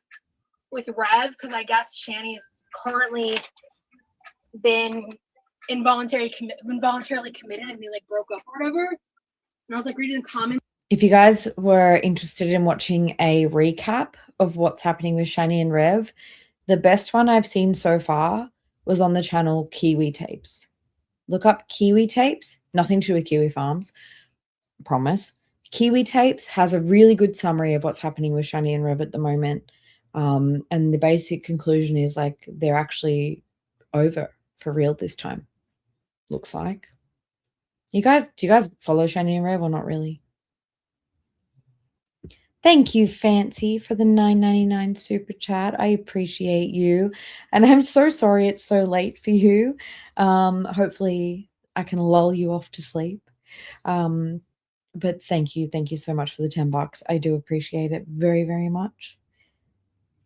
with Rev because I guess Shani's currently been involuntarily committed and they like broke up or whatever. And I was like reading the comments. If you guys were interested in watching a recap of what's happening with Shani and Rev, the best one I've seen so far was on the channel Kiwi Tapes. Look up Kiwi Tapes, nothing to do with Kiwi Farms, promise. Kiwi Tapes has a really good summary of what's happening with Shani and Rev at the moment. And the basic conclusion is like they're actually over for real this time. Looks like. Do you guys follow Shani and Rev or not really? Thank you, Fancy, for the $9.99 super chat. I appreciate you. And I'm so sorry it's so late for you. Hopefully I can lull you off to sleep. But thank you. Thank you so much for the $10. I do appreciate it very, very much.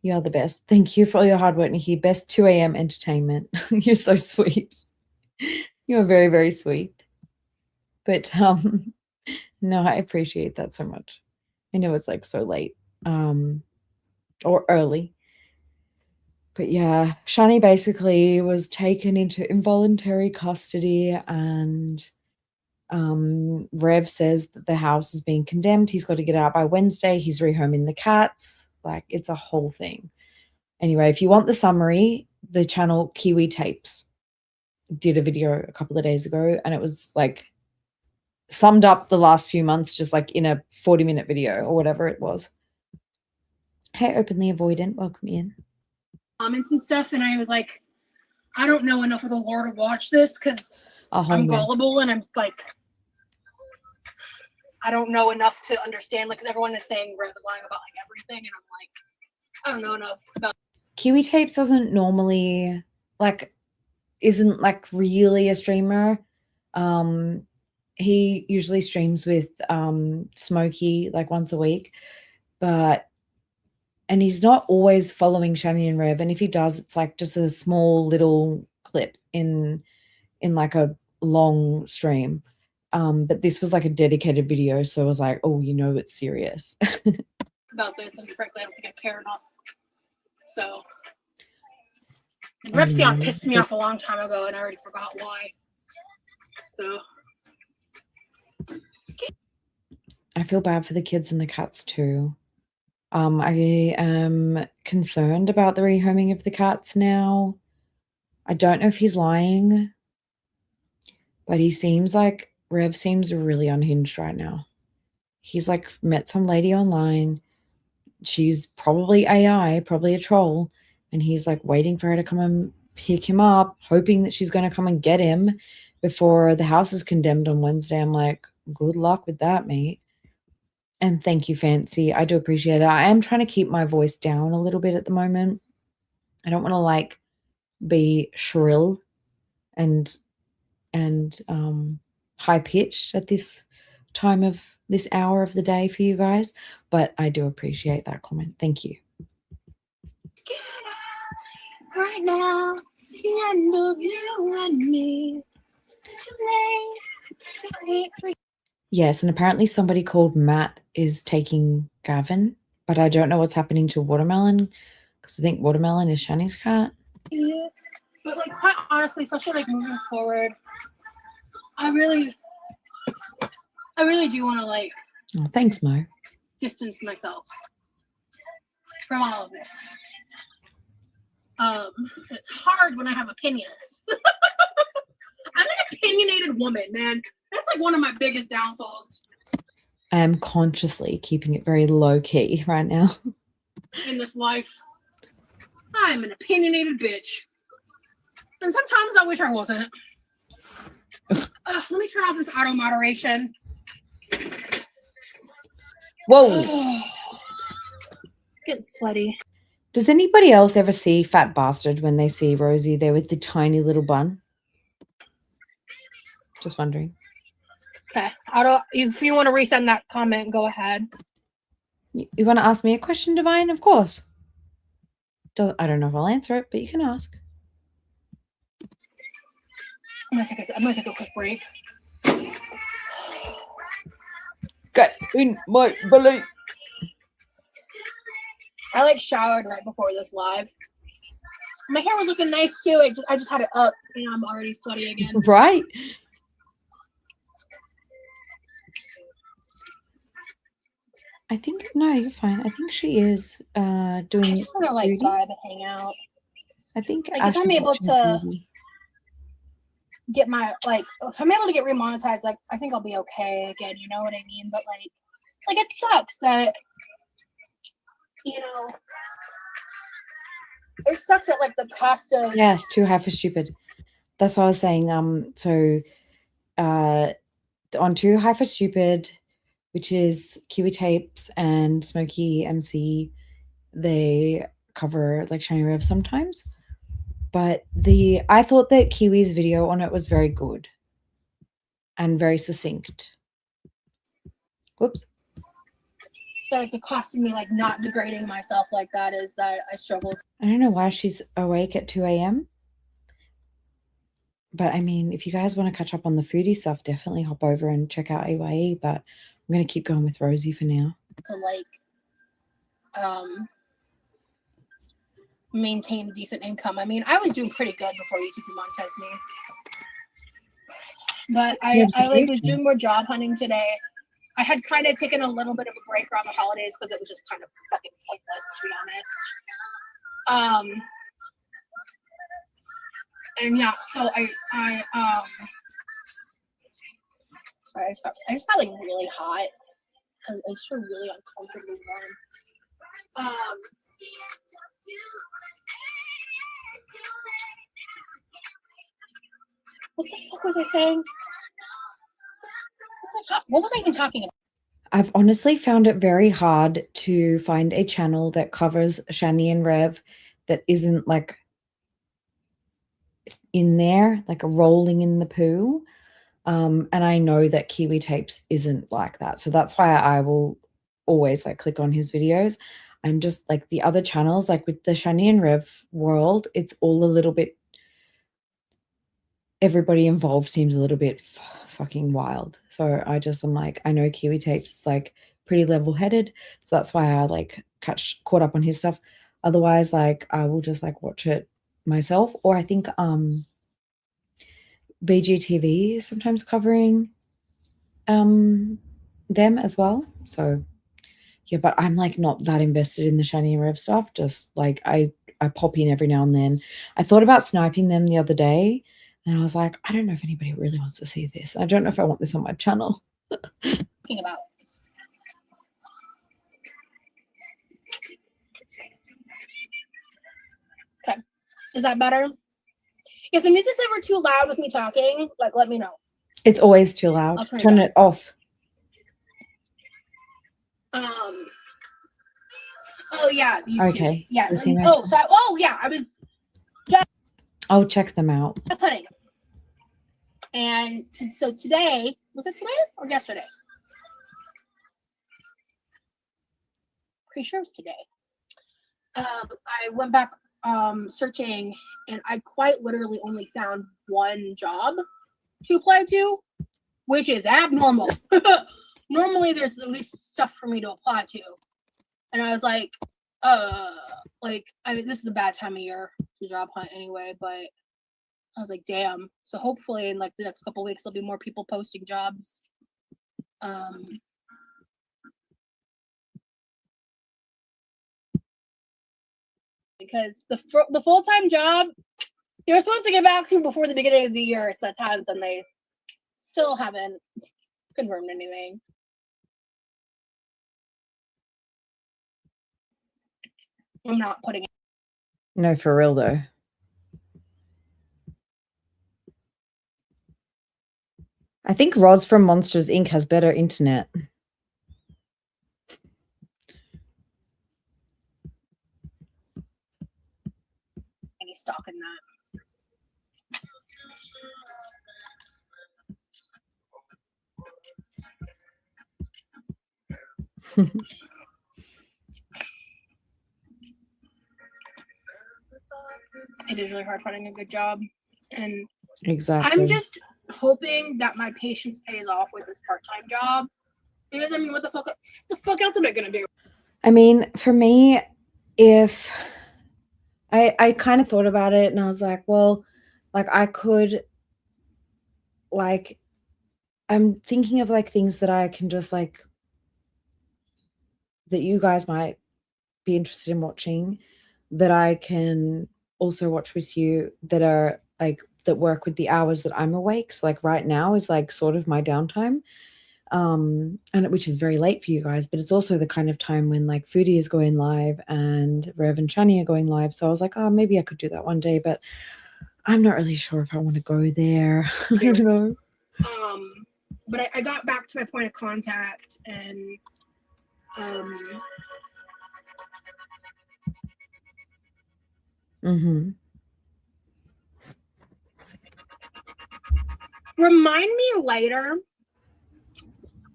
You are the best. Thank you for all your hard work, Nikki. Best 2 a.m. entertainment. You're so sweet. You are very, very sweet. But no, I appreciate that so much. I know it's like so late or early. But yeah, Shani basically was taken into involuntary custody, and Rev says that the house is being condemned. He's got to get out by Wednesday. He's rehoming the cats. Like, it's a whole thing. Anyway, if you want the summary, the channel Kiwi Tapes did a video a couple of days ago, and it was like summed up the last few months just like in a 40-minute video or whatever it was. Hey, Openly Avoidant, welcome in. Comments and stuff, and I was like, I don't know enough of the lore to watch this because I'm gullible and I'm like, I don't know enough to understand, like, because everyone is saying Rev is lying about like everything, and I'm like, I don't know enough about. Kiwi Tapes doesn't normally isn't like really a streamer. He usually streams with Smokey like once a week, and he's not always following Shani and Rev. And if he does, it's like just a small little clip in like a long stream. But this was like a dedicated video, so I was like, oh, you know, it's serious. About this, and frankly, I don't think I care enough. So, and Repsion pissed me off a long time ago, and I already forgot why. So, I feel bad for the kids and the cats too. I am concerned about the rehoming of the cats now. I don't know if he's lying, but he seems like Rev seems really unhinged right now. He's like met some lady online. She's probably AI, probably a troll, and he's like waiting for her to come and pick him up, hoping that she's going to come and get him before the house is condemned on Wednesday. I'm like, good luck with that, mate. And thank you, Fancy. I do appreciate it. I am trying to keep my voice down a little bit at the moment. I don't want to like be shrill and high pitched at this time of this hour of the day for you guys, but I do appreciate that comment. Thank you. Right now, the end of you and me. Yes, and apparently somebody called Matt is taking Gavin, but I don't know what's happening to Watermelon because I think Watermelon is Shani's cat. But like, quite honestly, especially like moving forward, I really do want to like. Oh, thanks, Mo. Distance myself from all of this. It's hard when I have opinions. I'm an opinionated woman, man. That's like one of my biggest downfalls. I am consciously keeping it very low key right now. In this life, I'm an opinionated bitch. And sometimes I wish I wasn't. Let me turn off this auto moderation. Whoa. Getting sweaty. Does anybody else ever see Fat Bastard when they see Rosie there with the tiny little bun? Just wondering. Okay. If you want to resend that comment, go ahead. You want to ask me a question, Divine? Of course. I don't know if I'll answer it, but you can ask. I'm gonna take a quick break. Get in my belly. I like showered right before this live. My hair was looking nice too. I just had it up and I'm already sweaty again. Right. I think no, you're fine. I think she is doing. I just want to like vibe and hang out. I think like if I'm able to get my if I'm able to get remonetized, like I think I'll be okay again. You know what I mean? But like it sucks that it sucks that like the cost of too high for stupid. That's what I was saying. So on Too High for Stupid, which is Kiwi Tapes and Smokey MC, they cover like Shiny Rev sometimes. But I thought that Kiwi's video on it was very good and very succinct. Whoops. Like the cost of me like not degrading myself like that is that I struggled. I don't know why she's awake at 2 a.m. But I mean, if you guys want to catch up on the foodie stuff, definitely hop over and check out AYE. But I'm going to keep going with Rosie for now. To like maintain a decent income. I mean, I was doing pretty good before YouTube demonetized me. But I like was doing more job hunting today. I had kind of taken a little bit of a break around the holidays because it was just kind of fucking pointless, to be honest. And yeah, so I sorry, I just got like really hot. I just feel really uncomfortably warm. What the fuck was I saying? What was I even talking about? I've honestly found it very hard to find a channel that covers Shani and Rev that isn't like in there, like a rolling in the poo. And I know that Kiwi Tapes isn't like that. So that's why I will always like click on his videos. I'm just like the other channels, like with the Shani and Rev world, it's all a little bit, everybody involved seems a little bit fucking wild. So I'm like, I know Kiwi Tapes is like pretty level-headed. So that's why I like caught up on his stuff. Otherwise, like I will just like watch it myself. Or I think BGTV is sometimes covering them as well. So yeah, but I'm like not that invested in the Shani and Rev stuff. Just like I pop in every now and then. I thought about sniping them the other day, and I was like, I don't know if anybody really wants to see this. I don't know if I want this on my channel. Talking about. Okay, is that better? If the music's ever too loud with me talking, like let me know. It's always too loud. Turn it off. Oh yeah, YouTube. Okay. Yeah. You see my- Oh yeah, YouTube. Okay. Yeah. You see my- I was I'll check them out. pudding. And so today, was it today or yesterday? Pretty sure it was today. I went back searching, and I quite literally only found one job to apply to, which is abnormal. Normally, there's at least stuff for me to apply to, and I was like, I mean, this is a bad time of year to job hunt anyway, but I was like, damn. So hopefully, in like the next couple weeks, there'll be more people posting jobs. Because the full-time job they were supposed to get back to before the beginning of the year, it's that time, and they still haven't confirmed anything. I'm not putting it. No, for real though. I think Roz from Monsters Inc. has better internet. Any stock in that. It is really hard finding a good job, and Exactly. I'm just hoping that my patience pays off with this part-time job. Because I mean, what the fuck else am I gonna do? I mean, for me, if I kind of thought about it and I was like, well, like I could, like, I'm thinking of like things that I can just like, that you guys might be interested in watching, that I can also watch with you, that are like, that work with the hours that I'm awake. So like right now is like sort of my downtime. And which is very late for you guys, but it's also the kind of time when like Foodie is going live and Rev and Shani are going live. So I was like, oh, maybe I could do that one day, but I'm not really sure if I want to go there. I don't know. But I got back to my point of contact, and remind me later.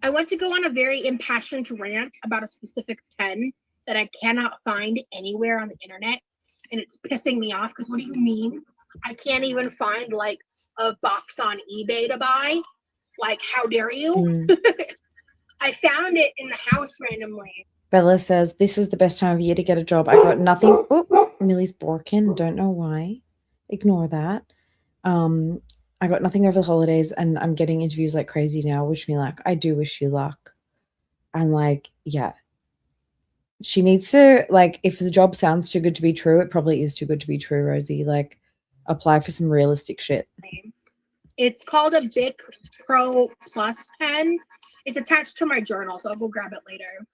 I want to go on a very impassioned rant about a specific pen that I cannot find anywhere on the internet, and it's pissing me off. Because what do you mean? I can't even find like a box on eBay to buy. Like, how dare you? I found it in the house randomly. Bella says, this is the best time of year to get a job. I got nothing. Oh, Millie's broken. Don't know why. Ignore that. I got nothing over the holidays and I'm getting interviews like crazy now. Wish me luck. I do wish you luck. And like, yeah. She needs to, like, if the job sounds too good to be true, it probably is too good to be true, Rosie. Like, apply for some realistic shit. It's called a Bic Pro Plus pen. It's attached to my journal, so I'll go grab it later.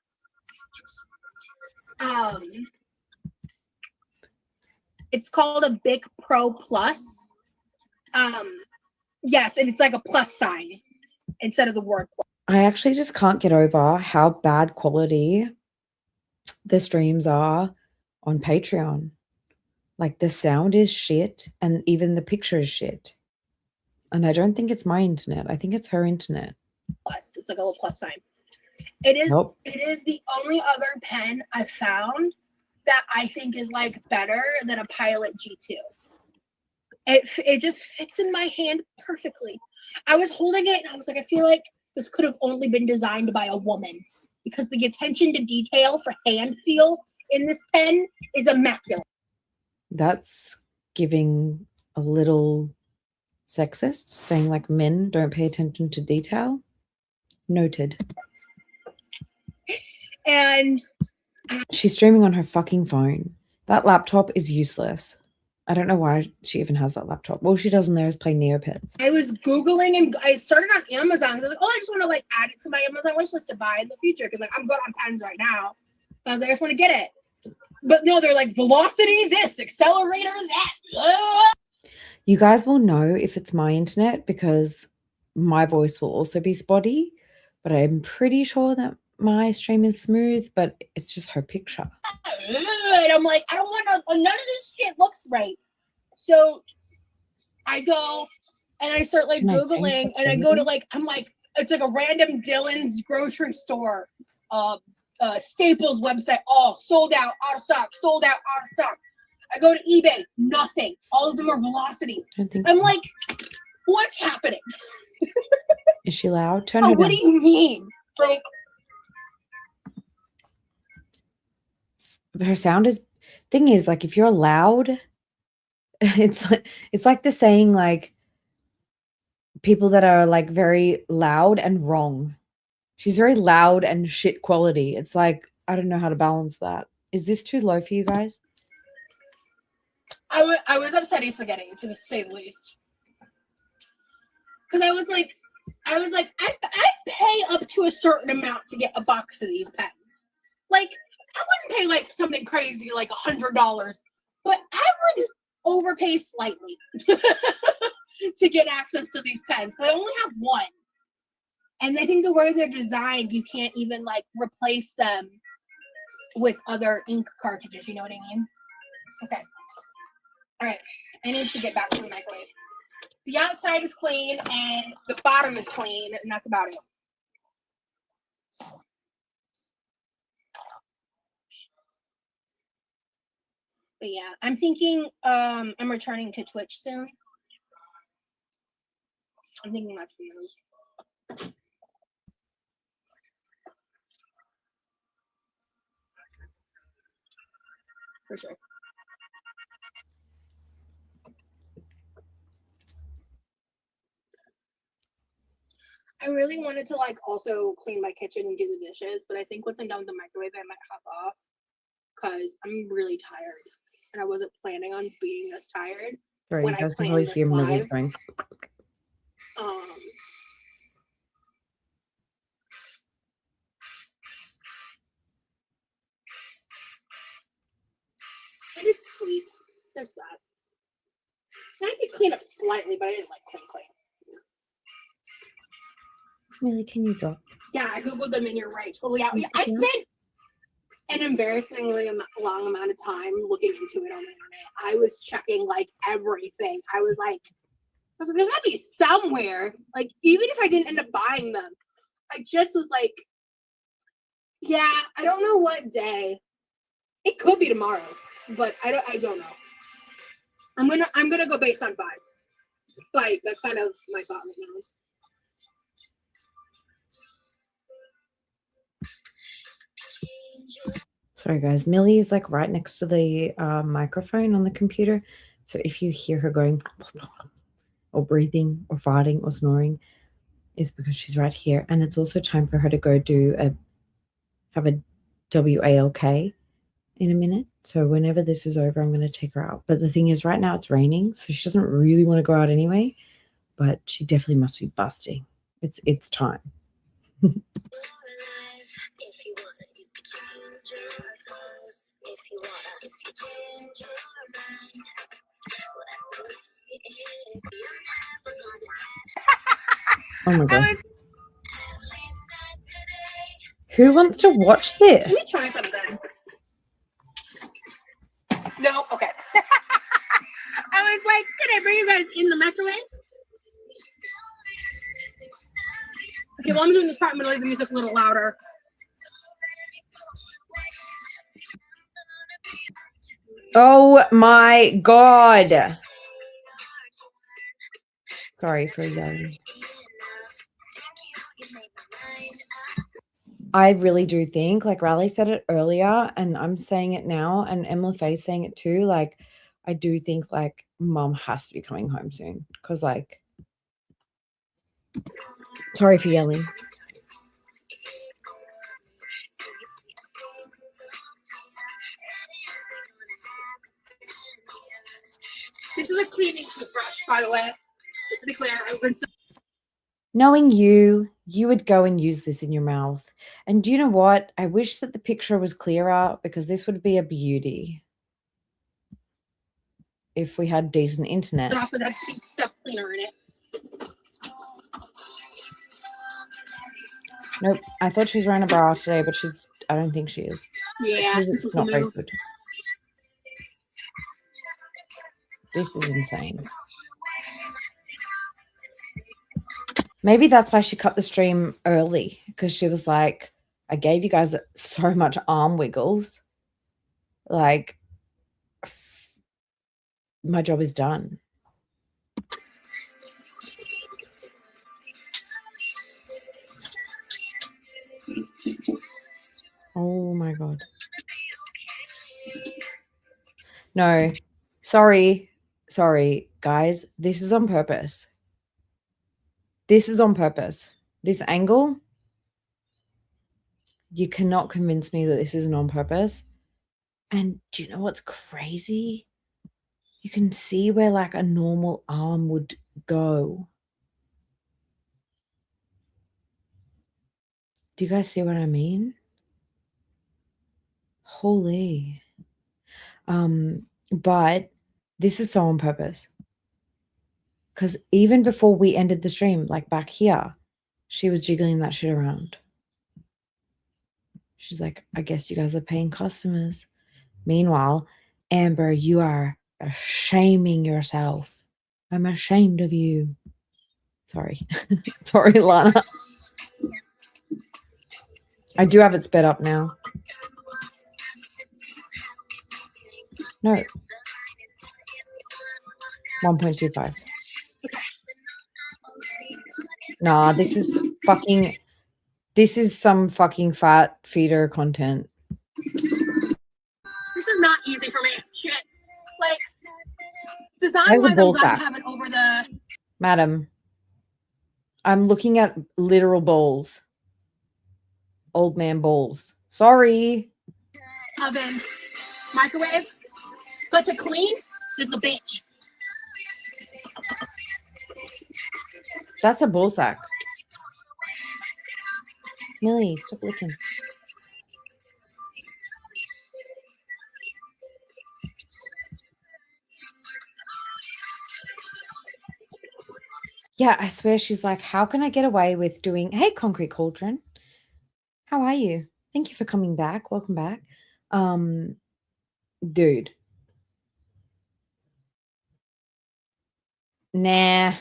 It's called a Bic Pro Plus. Yes, and it's like a plus sign instead of the word plus. I actually just can't get over how bad quality the streams are on Patreon. Like, the sound is shit and even the picture is shit. And I don't think it's my internet. I think it's her internet. Plus, it's like a little plus sign. It is. Nope. It is the only other pen I found that I think is like better than a Pilot G2. It just fits in my hand perfectly. I was holding it and I was like, I feel like this could have only been designed by a woman, because the attention to detail for hand feel in this pen is immaculate. That's giving a little sexist, saying like men don't pay attention to detail. Noted. And she's streaming on her fucking phone. That laptop is useless. I don't know why she even has that laptop. All she does in there is play Neopets. I was Googling and I started on Amazon. I was like, oh, I just want to like add it to my Amazon wish list to buy in the future, because like I'm good on pens right now. I was like, I just want to get it. But no, they're like velocity this, accelerator that. You guys will know if it's my internet because my voice will also be spotty, but I'm pretty sure that my stream is smooth, but it's just her picture. And I'm like, I don't want to, none of this shit looks right. So I go and I start like Googling and I go to like, I'm like, it's like a random Dylan's grocery store, Staples website, all sold out, out of stock, sold out, out of stock. I go to eBay, nothing. All of them are Velocities. I'm like, what's happening? Is she loud? Turn her down. What do you mean? Like, her sound is, thing is, like, if you're loud, it's like the saying, like, people that are like very loud and wrong. She's very loud and shit quality. It's like, I don't know how to balance that. Is this too low for you guys? I was upsetting spaghetti, to say the least. Because I was like, I pay up to a certain amount to get a box of these pens. Like, I wouldn't pay like something crazy like $100, but I would overpay slightly to get access to these pens. So I only have one. And I think the way they're designed, you can't even like replace them with other ink cartridges. You know what I mean? Okay. All right. I need to get back to the microwave. The outside is clean and the bottom is clean, and that's about it. But yeah, I'm thinking I'm returning to Twitch soon. I'm thinking that's the move. For sure. I really wanted to like also clean my kitchen and do the dishes, but I think once I'm done with the microwave, I might hop off because I'm really tired, and I wasn't planning on being this tired. Sorry, you guys can probably hear Millie going. I did sweep. There's that. I did clean up slightly, but I didn't like clean. Millie, can you drop? Yeah, I googled them and you're right. Totally out. I spent an embarrassingly long amount of time looking into it on the internet. I was checking like everything. I was like, there's gotta be somewhere. Like, even if I didn't end up buying them, I just was like, yeah, I don't know what day. It could be tomorrow, but I don't know. I'm gonna go based on vibes. Like, that's kind of my thought right now. Sorry, guys. Millie is like right next to the microphone on the computer. So if you hear her going or breathing or farting or snoring, it's because she's right here. And it's also time for her to go have a WALK in a minute. So whenever this is over, I'm going to take her out. But the thing is, right now it's raining, so she doesn't really want to go out anyway. But she definitely must be busting. It's time. Oh my god. Who wants to watch this? Let me try something. No, okay. I was like, can I bring you guys in the microwave? Okay, while I'm doing this part, I'm gonna leave the music a little louder. Oh my god. Sorry for yelling. I really do think, like Riley said it earlier, and I'm saying it now, and Emily Faye's saying it too, like, I do think, like, Mom has to be coming home soon. Because, like, sorry for yelling. This is a cleaning toothbrush, by the way. Just to be clear, Knowing you would go and use this in your mouth. And do you know what? I wish that the picture was clearer because this would be a beauty if we had decent internet. off with that pink stuff cleaner in it. Nope. I thought she was wearing a bra today, but I don't think she is. Yeah, Because this it's is the not very move. good. This is insane. Maybe that's why she cut the stream early, because she was like, I gave you guys so much arm wiggles. Like, my job is done. Oh my God. No, sorry, guys. This is on purpose. This is on purpose. This angle, you cannot convince me that this isn't on purpose. And do you know what's crazy? You can see where like a normal arm would go. Do you guys see what I mean? Holy. But this is so on purpose. Because even before we ended the stream, like back here, she was jiggling that shit around. She's like, I guess you guys are paying customers. Meanwhile, Amber, you are shaming yourself. I'm ashamed of you. Sorry. Sorry, Lana. I do have it sped up now. No. 1.25. Nah, this is some fucking fat feeder content. This is not easy for me. Shit. Like, design-wise, I'm glad to have it over the... Madam, I'm looking at literal balls. Old man balls. Sorry. Oven. Microwave. But to clean is a bitch. That's a ball sack. Millie, stop looking. Yeah, I swear she's like, how can I get away with doing... Hey, Concrete Cauldron. How are you? Thank you for coming back. Welcome back. Dude. Nah.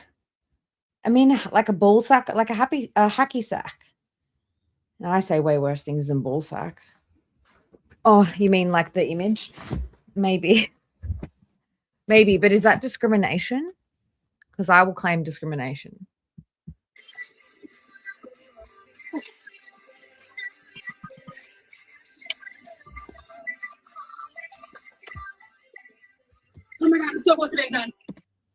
I mean, like a ball sack, like a hacky sack. And I say way worse things than ball sack. Oh, you mean like the image? Maybe. Maybe, but is that discrimination? Because I will claim discrimination. Oh my God, I'm so close to being done.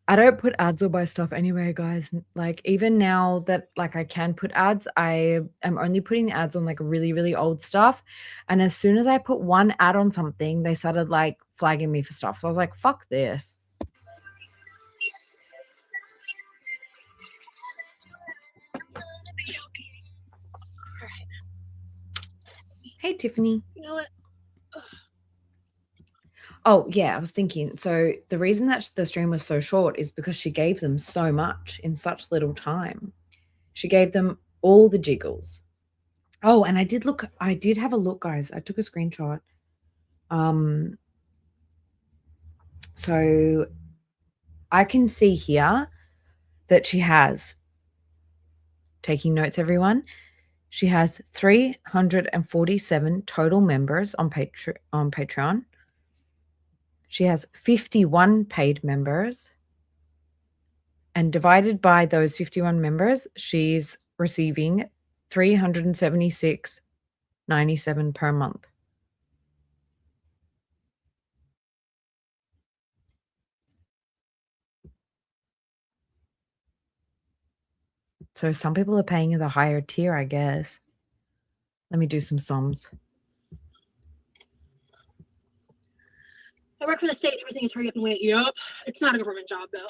I don't put ads or buy stuff anyway, guys. Like, even now that like I can put ads, I am only putting ads on like really, really old stuff. And as soon as I put one ad on something, they started like flagging me for stuff. So I was like, fuck this. Hey, Tiffany. You know what? Oh, yeah, I was thinking. So the reason that the stream was so short is because she gave them so much in such little time. She gave them all the jiggles. Oh, and I did have a look, guys. I took a screenshot. So I can see here that she has, taking notes, everyone, she has 347 total members on Patreon. She has 51 paid members. And divided by those 51 members, she's receiving $376.97 per month. So some people are paying the higher tier, I guess. Let me do some sums. I work for the state. Everything is hurry up and wait. Yup. It's not a government job, though.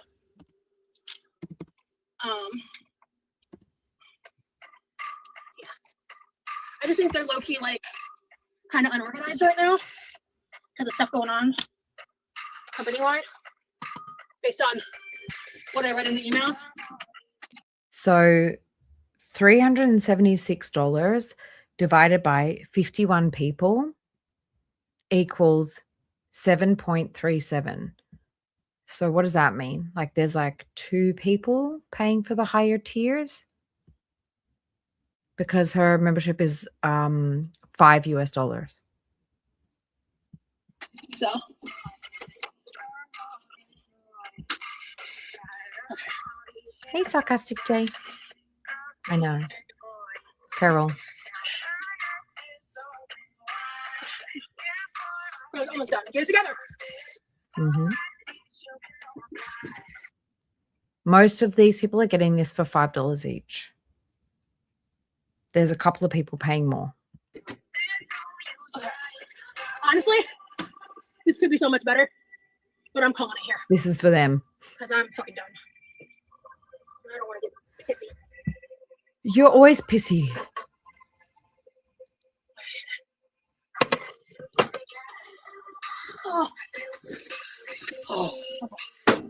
Yeah. I just think they're low-key, like, kind of unorganized right now because of stuff going on company-wide based on what I read in the emails. So $376 divided by 51 people equals 7.37. So what does that mean? Like there's like 2 people paying for the higher tiers because her membership is $5. So Hey, sarcastic Jay. I know. Carol. we're almost done. Get it together. Mm-hmm. Most of these people are getting this for $5 each. There's a couple of people paying more. Okay. Honestly, this could be so much better, but I'm calling it here This is for them. because I'm fucking done. I don't want to get pissy. You're always pissy. Oh. Oh. Okay.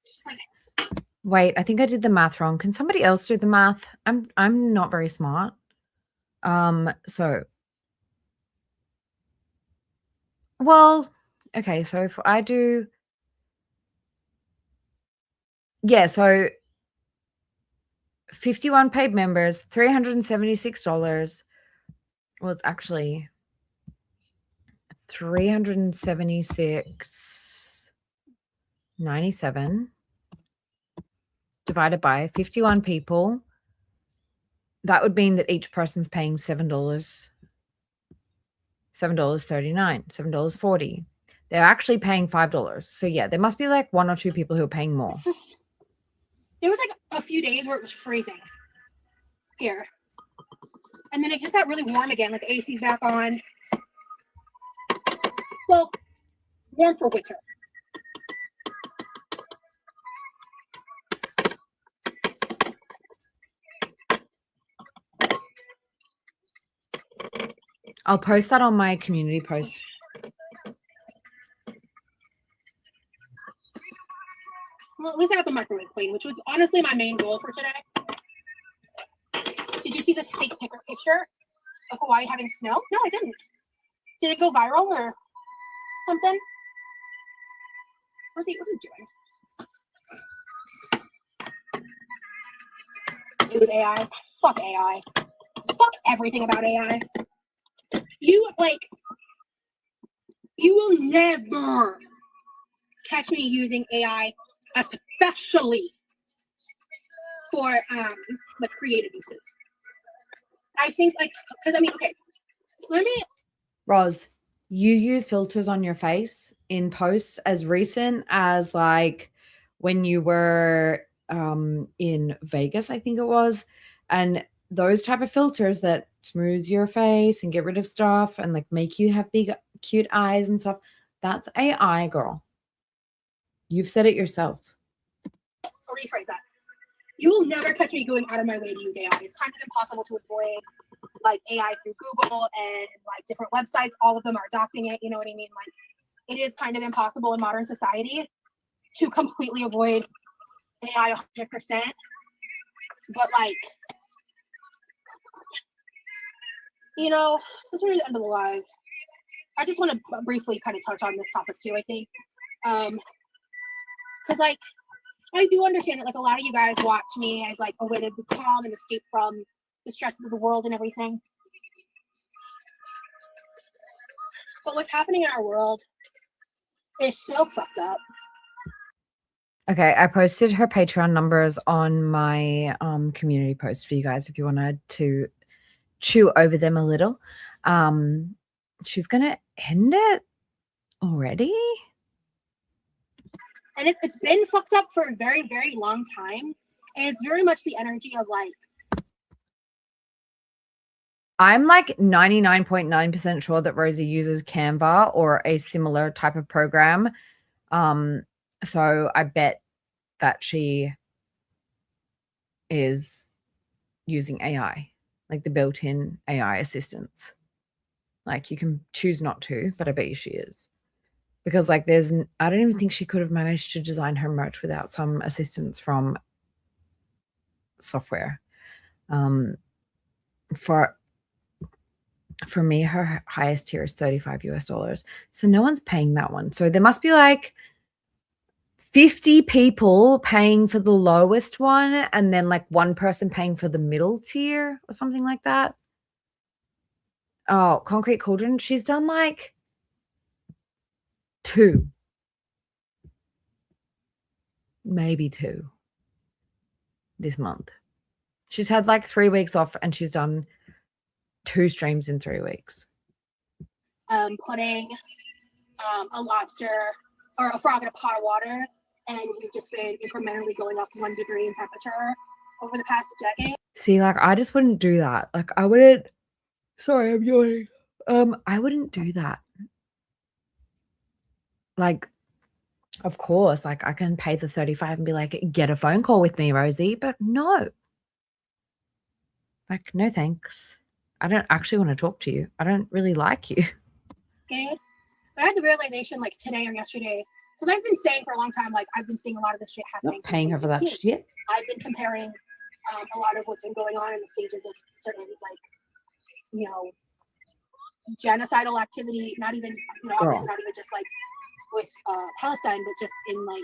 Just like Wait, I think I did the math wrong. Can somebody else do the math? I'm not very smart. So well, okay, so if I do so 51 paid members, $376. Well, it's actually 376.97 divided by 51 people. That would mean that each person's paying $7. $7.39, $7.40. They're actually paying $5. So yeah, there must be like 1 or 2 people who are paying more. There was like a few days where it was freezing here. And then it just got really warm again, like the AC's back on. Well, warm for winter. I'll post that on my community post. Well, at least I got the microwave clean, which was honestly my main goal for today. Did you see this fake picture of Hawaii having snow? No, I didn't. Did it go viral or something? What are you doing? It was AI. Fuck AI. Fuck everything about AI. You will never catch me using AI, especially for like creative uses. I think because okay, let me. Roz, you use filters on your face in posts as recent as like when you were in Vegas, I think it was, and those type of filters that smooth your face and get rid of stuff and like make you have big cute eyes and stuff. That's AI, girl. You've said it yourself. I'll rephrase that. You will never catch me going out of my way to use AI. It's kind of impossible to avoid like AI through Google and like different websites. All of them are adopting it. You know what I mean? Like it is kind of impossible in modern society to completely avoid AI 100%. But like, you know, since we're at the end of the live, I just want to briefly kind of touch on this topic too, I think. Because like, I do understand that like a lot of you guys watch me as like a way to be calm and escape from the stresses of the world and everything. But what's happening in our world is so fucked up. Okay, I posted her Patreon numbers on my community post for you guys if you wanted to chew over them a little. She's gonna end it already. And it's been fucked up for a very, very long time. And it's very much the energy of like, I'm like 99.9% sure that Rosie uses Canva or a similar type of program. So I bet that she is using AI, like the built-in AI assistants. Like you can choose not to, but I bet you she is. because like I don't even think she could have managed to design her merch without some assistance from software. For me, her highest tier is $35 US. So no one's paying that one. So there must be like 50 people paying for the lowest one and then like one person paying for the middle tier or something like that. Oh, Concrete Cauldron, she's done like 2. Maybe 2 this month. She's had like 3 weeks off and she's done 2 streams in 3 weeks. Putting a lobster or a frog in a pot of water, and we've just been incrementally going up 1 degree in temperature over the past decade. See, like I just wouldn't do that. Like I wouldn't. Sorry, I'm yawning. I wouldn't do that. Like, of course, like I can pay the 35 and be like, get a phone call with me, Rosie, but no. Like, no thanks. I don't actually want to talk to you. I don't really like you. Okay. But I had the realization like today or yesterday, because I've been saying for a long time, like I've been seeing a lot of this shit happening. Not paying her for that shit. I've been comparing a lot of what's been going on in the stages of certain like, genocidal activity, not even, obviously not even just like with Palestine, but just in like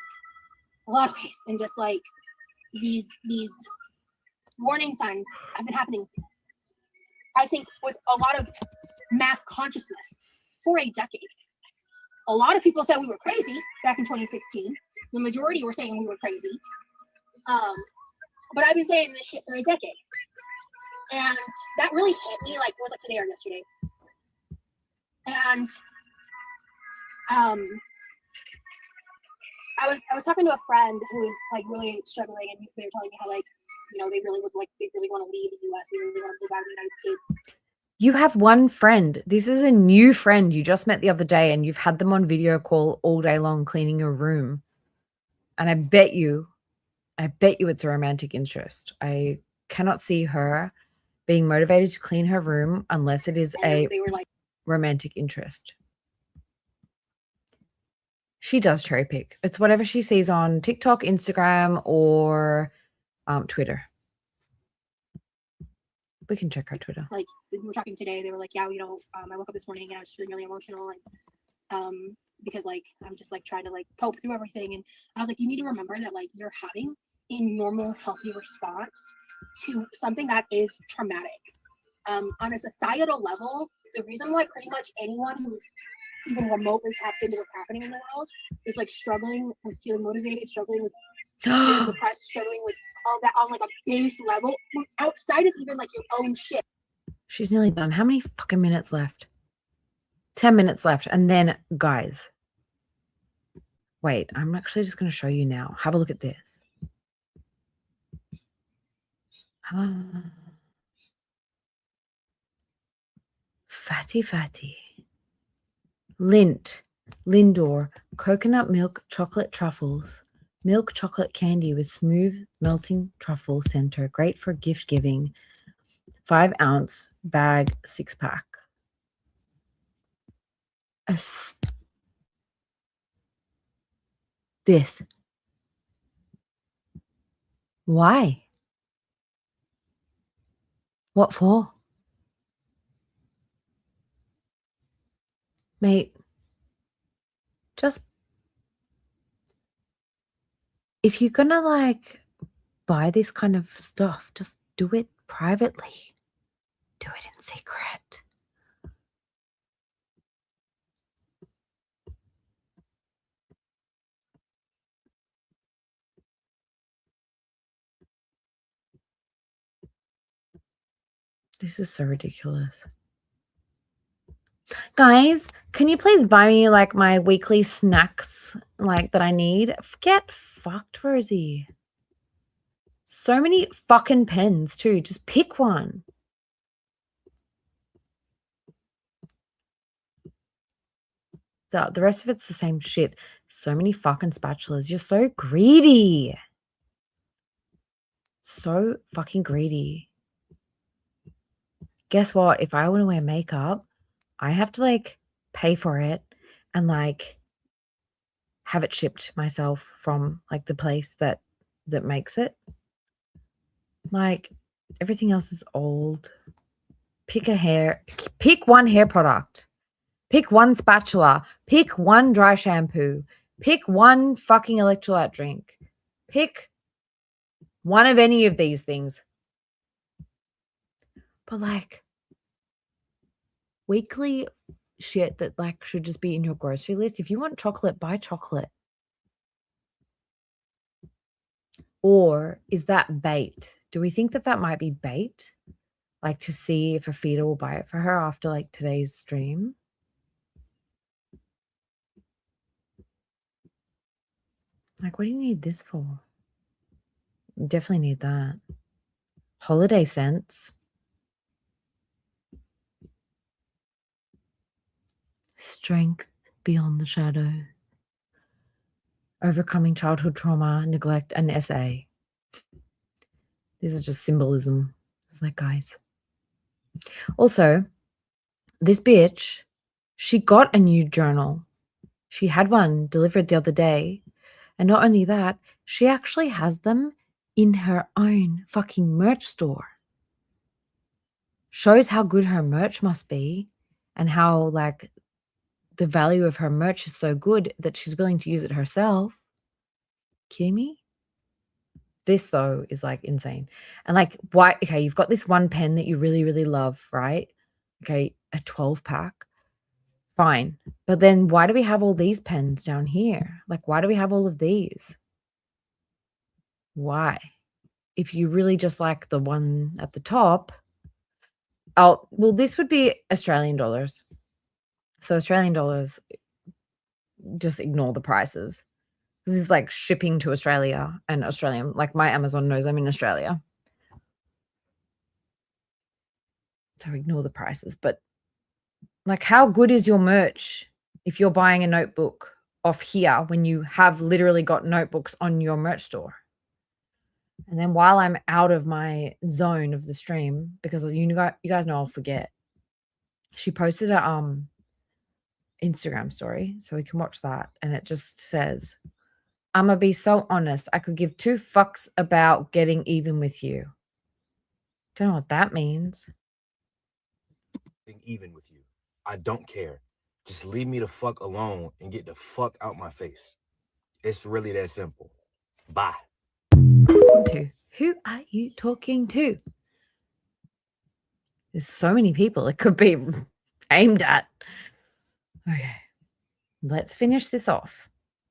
a lot of ways, and just like these warning signs have been happening, I think, with a lot of mass consciousness for a decade. A lot of people said we were crazy back in 2016. The majority were saying we were crazy. But I've been saying this shit for a decade. And that really hit me, like, was it today or yesterday? And I was talking to a friend who's like really struggling, and they were telling me how like, they really want to leave the US, they really want to move out of the United States. You have one friend. This is a new friend you just met the other day, and you've had them on video call all day long cleaning your room. And I bet you it's a romantic interest. I cannot see her being motivated to clean her room unless it is a romantic interest. She does cherry pick. It's whatever she sees on TikTok, Instagram, or Twitter. We can check her Twitter. Like, we were talking today, they were like, yeah, I woke up this morning and I was feeling really emotional, and because like I'm just like trying to like cope through everything. And I was like, you need to remember that like you're having a normal, healthy response to something that is traumatic. On a societal level, the reason why pretty much anyone who's even remotely tapped into what's happening in the world is like struggling with feeling motivated, struggling with feeling depressed, struggling with all that on like a base level outside of even like your own shit. She's nearly done. How many fucking minutes left? 10 minutes left. And then, guys, wait, I'm actually just going to show you now. Have a look at this. Fatty. Lindor, coconut milk chocolate truffles. Milk chocolate candy with smooth melting truffle center. Great for gift giving. 5-ounce bag, 6-pack. This. Why? What for? Mate, just if you're gonna like buy this kind of stuff, just do it privately. Do it in secret. This is so ridiculous. Guys, can you please buy me like my weekly snacks like that I need? Get fucked, Rosie. So many fucking pens too. Just pick one. The rest of it's the same shit. So many fucking spatulas. You're so greedy. So fucking greedy. Guess what? If I want to wear makeup, I have to like pay for it and like have it shipped myself from like the place that makes it. Like everything else is old. Pick one hair product. Pick one spatula. Pick one dry shampoo. Pick one fucking electrolyte drink. Pick one of any of these things. But like weekly shit that like should just be in your grocery list. If you want chocolate, buy chocolate. Or is that bait? Do we think that that might be bait? Like to see if a feeder will buy it for her after like today's stream? Like, what do you need this for? You definitely need that. Holiday scents. Strength beyond the shadow. Overcoming childhood trauma, neglect, and SA. These are just symbolism. It's like, guys. Also, this bitch, she got a new journal. She had one delivered the other day. And not only that, she actually has them in her own fucking merch store. Shows how good her merch must be and how, like, the value of her merch is so good that she's willing to use it herself. Kidding me? This, though, is, like, insane. And, like, why? Okay, you've got this one pen that you really, really love, right? Okay, a 12-pack. Fine. But then why do we have all these pens down here? Like, why do we have all of these? Why? If you really just like the one at the top, well, this would be Australian dollars. So Australian dollars, just ignore the prices. This is like shipping to Australia and Australian, like my Amazon knows I'm in Australia. So ignore the prices. But like, how good is your merch if you're buying a notebook off here when you have literally got notebooks on your merch store? And then while I'm out of my zone of the stream, because you guys know I'll forget, she posted a Instagram story, so we can watch that. And it just says, I'ma be so honest, I could give two fucks about getting even with you. Don't know what that means. Getting even with you. I don't care. Just leave me the fuck alone and get the fuck out my face. It's really that simple. Bye. Who are you talking to? There's so many people it could be aimed at. Okay, let's finish this off.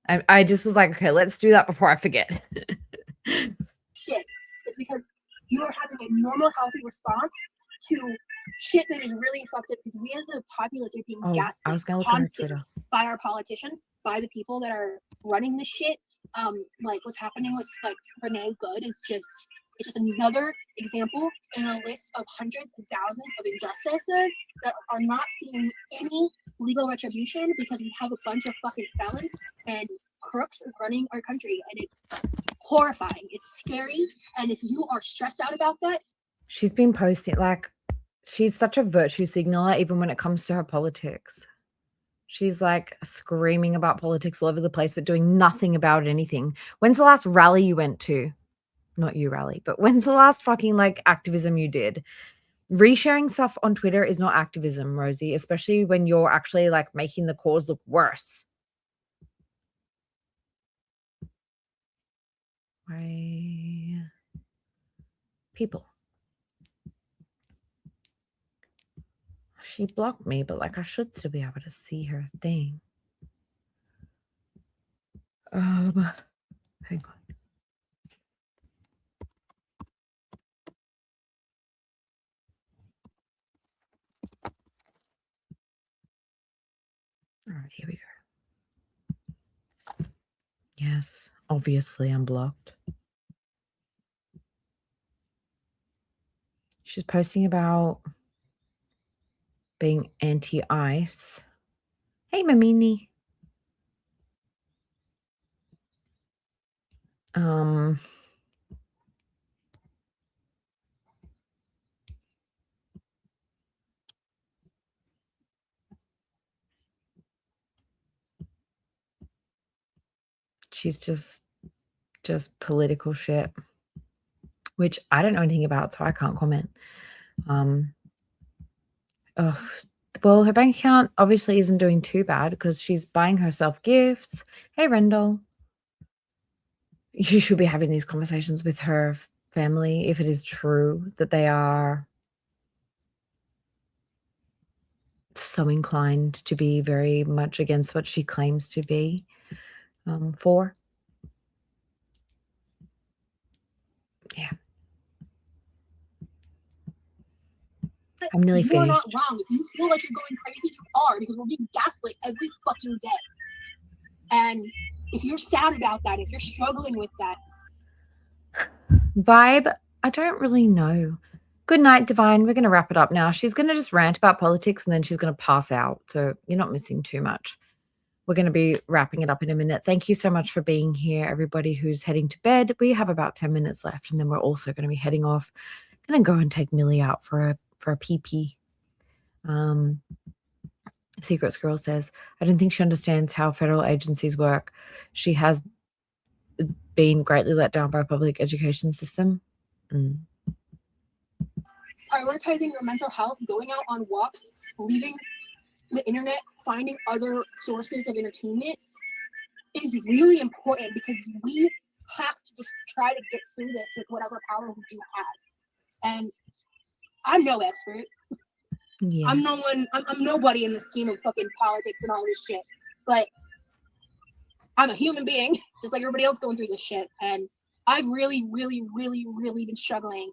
I just was like, okay, let's do that before I forget. Shit. It's because you are having a normal, healthy response to shit that is really fucked up because we as a populace are being gaslit constantly by our politicians, by the people that are running this shit. Like what's happening with like Renee Good is it's just another example in a list of hundreds and thousands of injustices that are not seeing any legal retribution because we have a bunch of fucking felons and crooks running our country, and it's horrifying. It's scary, and if you are stressed out about that, she's been posting, like, she's such a virtue signaler even when it comes to her politics. She's like screaming about politics all over the place but doing nothing about anything. When's the last rally you went to? Not you, rally, but when's the last fucking like activism you did? Resharing stuff on Twitter is not activism, Rosie, especially when you're actually like making the cause look worse. Why? People. She blocked me, but like I should still be able to see her thing. Hang on. All right, here we go. Yes, obviously I'm blocked. She's posting about being anti-ice. Hey, Mamini. she's just political shit, which I don't know anything about, so I can't comment. Well, her bank account obviously isn't doing too bad because she's buying herself gifts. Hey, Rendell. She should be having these conversations with her family if it is true that they are so inclined to be very much against what she claims to be for. Yeah. I'm nearly You are finished. not wrong. If you feel like you're going crazy, you are, because we're being gaslit every fucking day. And if you're sad about that, if you're struggling with that. Vibe, I don't really know. Good night, Divine. We're going to wrap it up now. She's going to just rant about politics and then she's going to pass out. So you're not missing too much. We're going to be wrapping it up in a minute. Thank you so much for being here, everybody who's heading to bed. We have about 10 minutes left, and then we're also going to be heading off. Going to go and take Millie out for a pee-pee. Secret Squirrel says, I don't think she understands how federal agencies work. She has been greatly let down by public education system. Prioritizing your mental health, going out on walks, leaving the internet, finding other sources of entertainment is really important, because we have to just try to get through this with whatever power we do have. And I'm no expert. Yeah. I'm nobody in the scheme of fucking politics and all this shit. But I'm a human being, just like everybody else going through this shit. And I've really, really, really, really been struggling,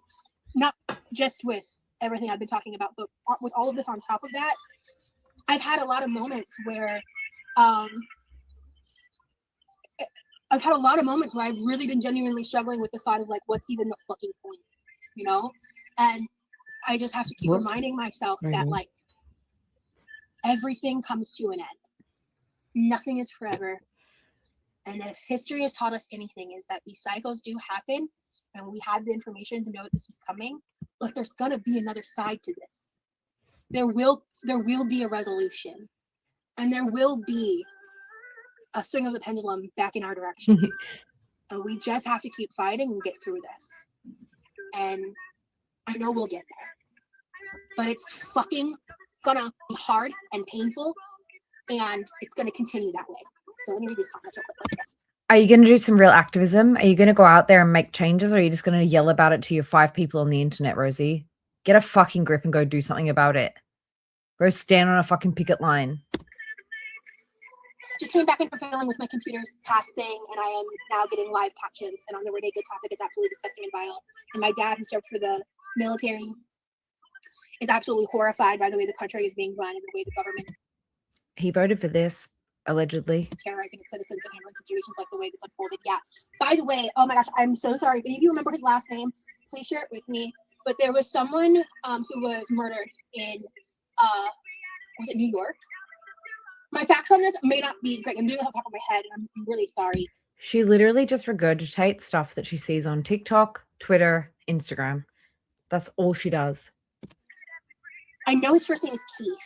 not just with everything I've been talking about, but with all of this on top of that. I've had a lot of moments where I've really been genuinely struggling with the thought of, like, what's even the fucking point, you know? And I just have to keep reminding myself that, like, everything comes to an end. Nothing is forever. And if history has taught us anything, is that these cycles do happen, and we had the information to know that this was coming, but there's gonna be another side to this. There will be a resolution, and there will be a swing of the pendulum back in our direction. And we just have to keep fighting and get through this. And I know we'll get there, but it's fucking gonna be hard and painful, and it's gonna continue that way. So let me read these comments real quick. Are you going to do some real activism? Are you going to go out there and make changes, or are you just going to yell about it to your 5 people on the internet, Rosie? Get a fucking grip and go do something about it. Go stand on a fucking picket line. Just came back into failing with my computer's past thing, and I am now getting live captions. And on the Renee Good topic, it's absolutely disgusting and vile. And my dad, who served for the military, is absolutely horrified by the way the country is being run and the way the government is. He voted for this, allegedly. Terrorizing its citizens and handling situations like the way this unfolded. Yeah. By the way, oh my gosh, I'm so sorry. If any of you remember his last name, please share it with me. But there was someone who was murdered in, was it New York? My facts on this may not be great. I'm doing it off the top of my head, and I'm really sorry. She literally just regurgitates stuff that she sees on TikTok, Twitter, Instagram. That's all she does. I know his first name is Keith.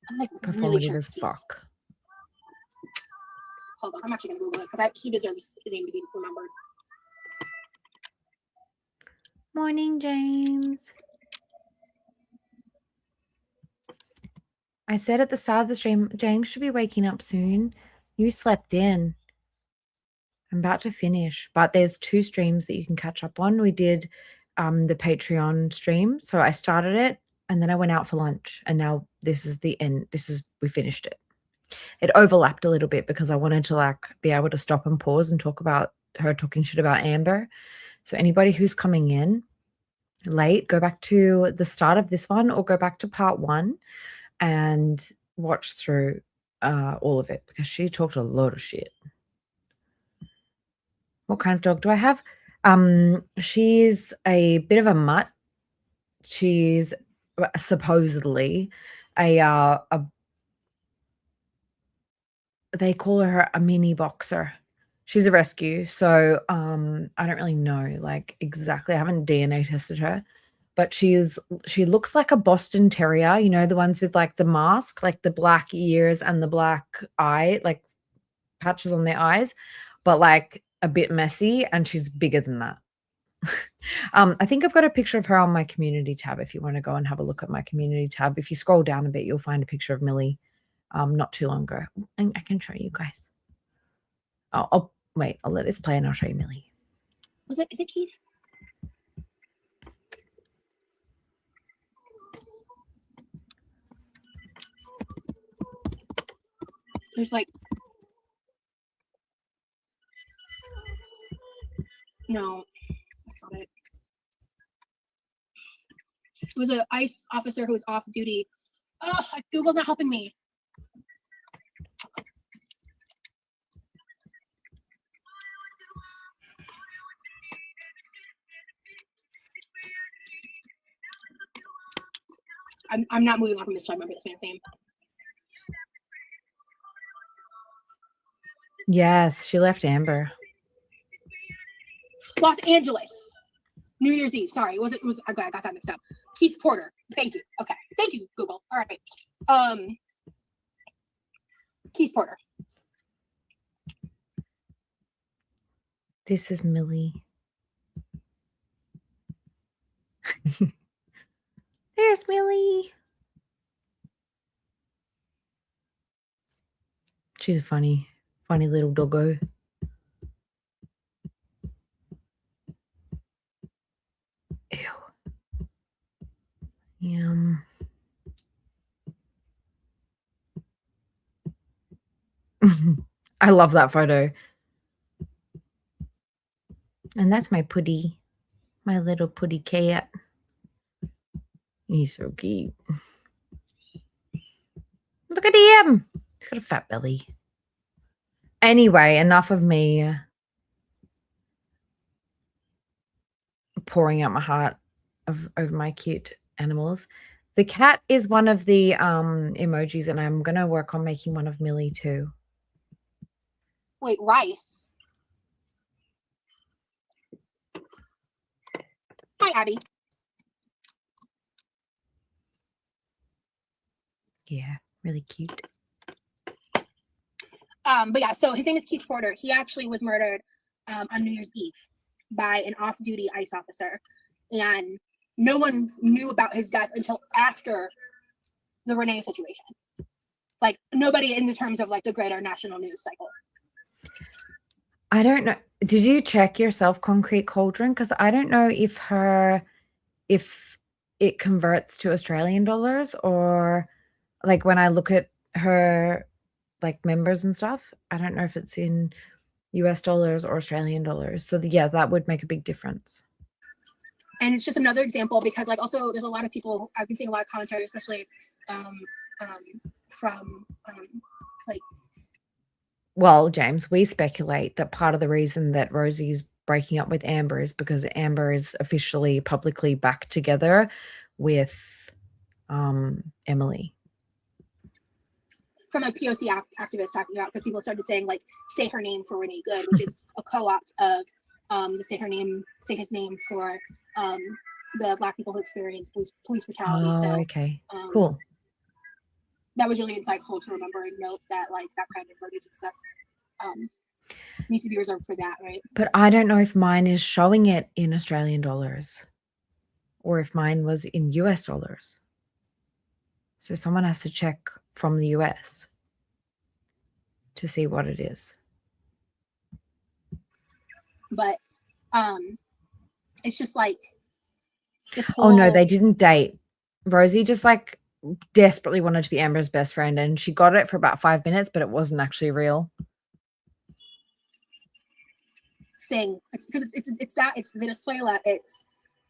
I'm like Performative really sure as fuck. Hold on, I'm actually gonna Google it because he deserves his name to be remembered. Morning, James. I said at the start of the stream, James should be waking up soon. You slept in. I'm about to finish, but there's 2 streams that you can catch up on. We did the Patreon stream. So I started it, and then I went out for lunch, and now this is the end. We finished it. It overlapped a little bit because I wanted to, like, be able to stop and pause and talk about her talking shit about Amber. So anybody who's coming in late, go back to the start of this one or go back to part 1 and watch through all of it, because she talked a lot of shit. What kind of dog do I have? She's a bit of a mutt. She's supposedly they call her a mini boxer. She's a rescue, so I don't really know, like, exactly. I haven't DNA tested her, but she looks like a Boston Terrier, you know, the ones with, like, the mask, like the black ears and the black eye, like patches on their eyes, but like a bit messy, and she's bigger than that. I think I've got a picture of her on my community tab if you want to go and have a look at my community tab. If you scroll down a bit, you'll find a picture of Millie not too long ago. And I can show you guys. I'll wait, I'll let this play and I'll show you Millie. Is it Keith? There's like no, that's not it. It was an ICE officer who was off duty. Oh, Google's not helping me. I'm not moving on from this, so I remember this man's name. Yes, she left Amber. Los Angeles, New Year's Eve. Sorry, it was okay, I got that mixed up. Keith Porter. Thank you. Okay, thank you, Google. All right. Keith Porter. This is Millie. There's Millie. She's a funny little doggo. Ew. Yum. I love that photo. And that's my puddy. My little puddy cat. He's so cute. Look at him. He's got a fat belly. Anyway, enough of me pouring out my heart over my cute animals. The cat is one of the emojis, and I'm going to work on making one of Millie too. Wait, Rice. Hi, Abby. Yeah, really cute. But yeah, so his name is Keith Porter. He actually was murdered on New Year's Eve by an off-duty ICE officer, and no one knew about his death until after the Renee situation. Like, nobody in the terms of like the greater national news cycle. I don't know. Did you check yourself, Concrete Cauldron? Because I don't know if it converts to Australian dollars, or like when I look at her like members and stuff, I don't know if it's in US dollars or Australian dollars. So yeah, that would make a big difference. And it's just another example because like also there's a lot of people, I've been seeing a lot of commentary, especially from like. Well, James, we speculate that part of the reason that Rosie's breaking up with Amber is because Amber is officially publicly back together with Emily. From a POC activist talking about, because people started saying like, say her name for Renee Good, which is a co-opt of the say his name for the Black people who experience police brutality. Oh, so okay, cool. That was really insightful to remember and note that like that kind of verbiage and stuff needs to be reserved for that, right? But I don't know if mine is showing it in Australian dollars or if mine was in US dollars. So someone has to check from the US to see what it is. But it's just like this whole... Oh no, they didn't date. Rosie just like desperately wanted to be Amber's best friend, and she got it for about 5 minutes, but it wasn't actually real. Thing. It's because it's Venezuela. It's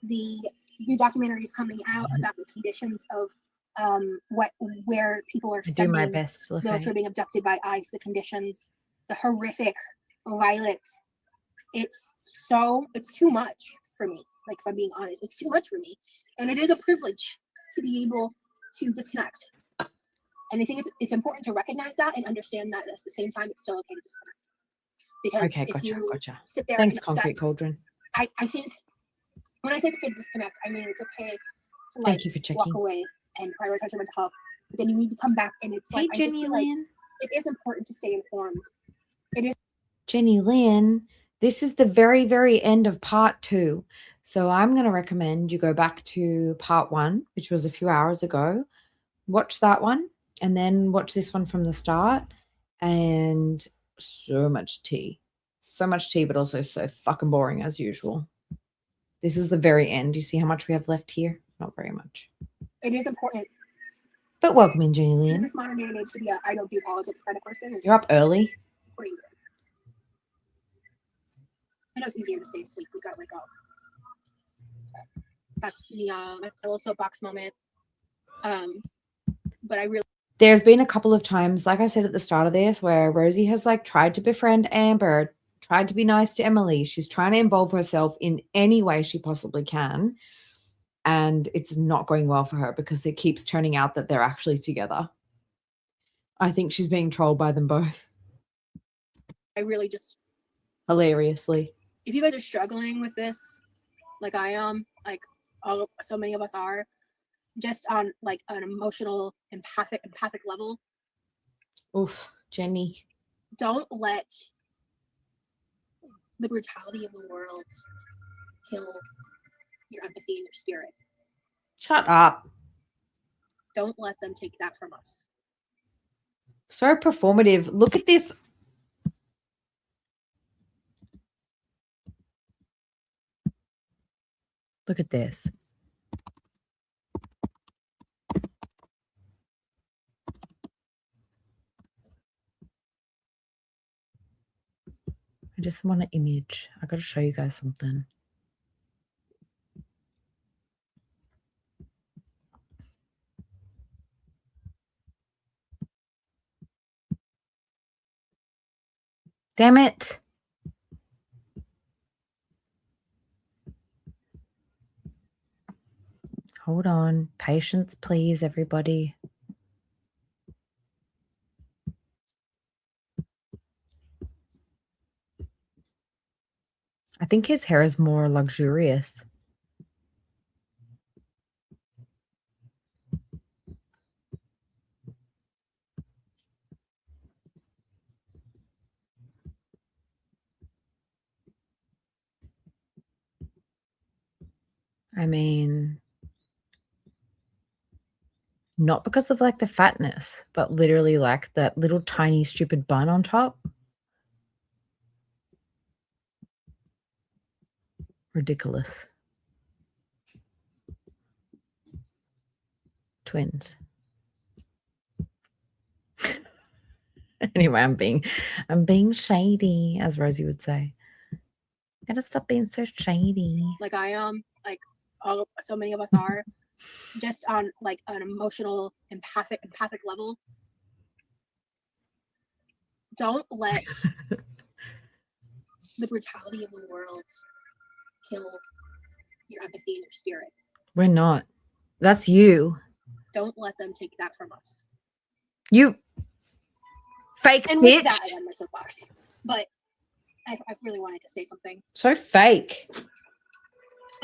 the new documentaries coming out about the conditions of where people are sending do my best, those who are being abducted by ICE, the conditions, the horrific violence. It's too much for me. Like, if I'm being honest, it's too much for me. And it is a privilege to be able to disconnect. And I think it's important to recognize that and understand that at the same time, it's still okay to disconnect. Because if you sit there and Concrete obsess, Cauldron. I think when I say it's okay to disconnect, I mean it's okay to like Thank you for checking. walk away and prioritize your mental health. But then you need to come back, and it's like I just feel like it is important to stay informed It is. Jenny Lynn, this is the very, very end of part 2. So I'm going to recommend you go back to part 1, which was a few hours ago. Watch that one and then watch this one from the start. And so much tea. So much tea, but also so fucking boring as usual. This is the very end. You see how much we have left here? Not very much. It is important. But welcome in, Jenny In Lynn. this modern day and age, to be a I don't do politics kind of person. You're up early. Pretty good. I know it's easier to stay asleep. We gotta wake up. That's the that's a little soapbox moment. But I really. There's been a couple of times, like I said at the start of this, where Rosie has like tried to befriend Amber, tried to be nice to Emily. She's trying to involve herself in any way she possibly can. And it's not going well for her because it keeps turning out that they're actually together. I think she's being trolled by them both. I really just. Hilariously. If you guys are struggling with this, like I am, like so many of us are, just on like an emotional, empathic level. Oof, Jenny. Don't let the brutality of the world kill your empathy and your spirit. Shut up. Don't let them take that from us. So performative. Look at this. Look at this. I just want an image. I got to show you guys something. Damn it. Hold on. Patience, please, everybody. I think his hair is more luxurious. I mean, not because of like the fatness, but literally like that little tiny stupid bun on top. Ridiculous. Twins. Anyway, I'm being shady, as Rosie would say. Gotta stop being so shady. Like I am, like so many of us are, just on like an emotional, empathic level. Don't let the brutality of the world kill your empathy and your spirit. We're not. That's you. Don't let them take that from us. You fake and bitch. With that, I end my soapbox. But I really wanted to say something. So fake.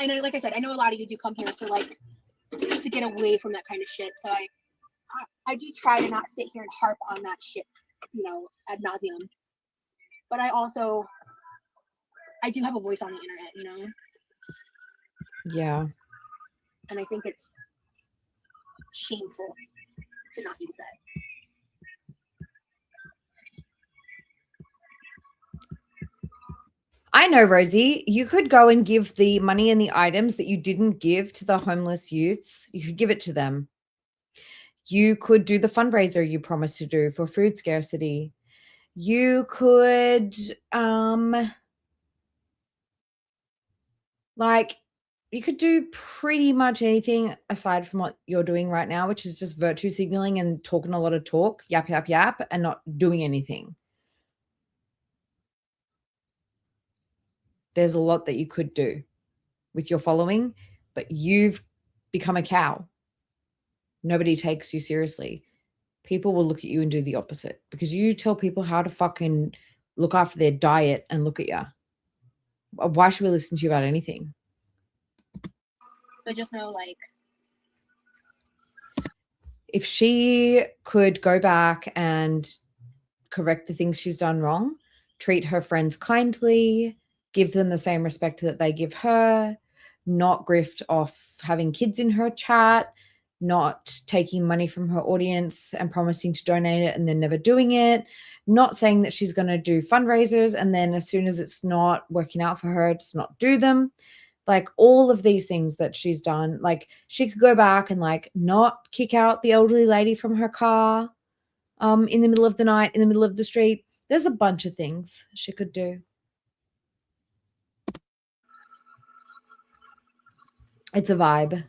I know, like I said, I know a lot of you do come here for like to get away from that kind of shit. So I do try to not sit here and harp on that shit, you know, ad nauseum. But I do have a voice on the internet, you know? Yeah. And I think it's shameful to not use that. I know, Rosie, you could go and give the money and the items that you didn't give to the homeless youths. You could give it to them. You could do the fundraiser you promised to do for food scarcity. You could, you could do pretty much anything aside from what you're doing right now, which is just virtue signaling and talking a lot of talk, yap, yap, yap, and not doing anything. There's a lot that you could do with your following, but you've become a cow. Nobody takes you seriously. People will look at you and do the opposite because you tell people how to fucking look after their diet and look at you. Why should we listen to you about anything? But just know, like, if she could go back and correct the things she's done wrong, treat her friends kindly, give them the same respect that they give her, not grift off having kids in her chat, not taking money from her audience and promising to donate it and then never doing it, not saying that she's going to do fundraisers and then as soon as it's not working out for her, just not do them. Like all of these things that she's done, like she could go back and like not kick out the elderly lady from her car in the middle of the night, in the middle of the street. There's a bunch of things she could do. It's a vibe.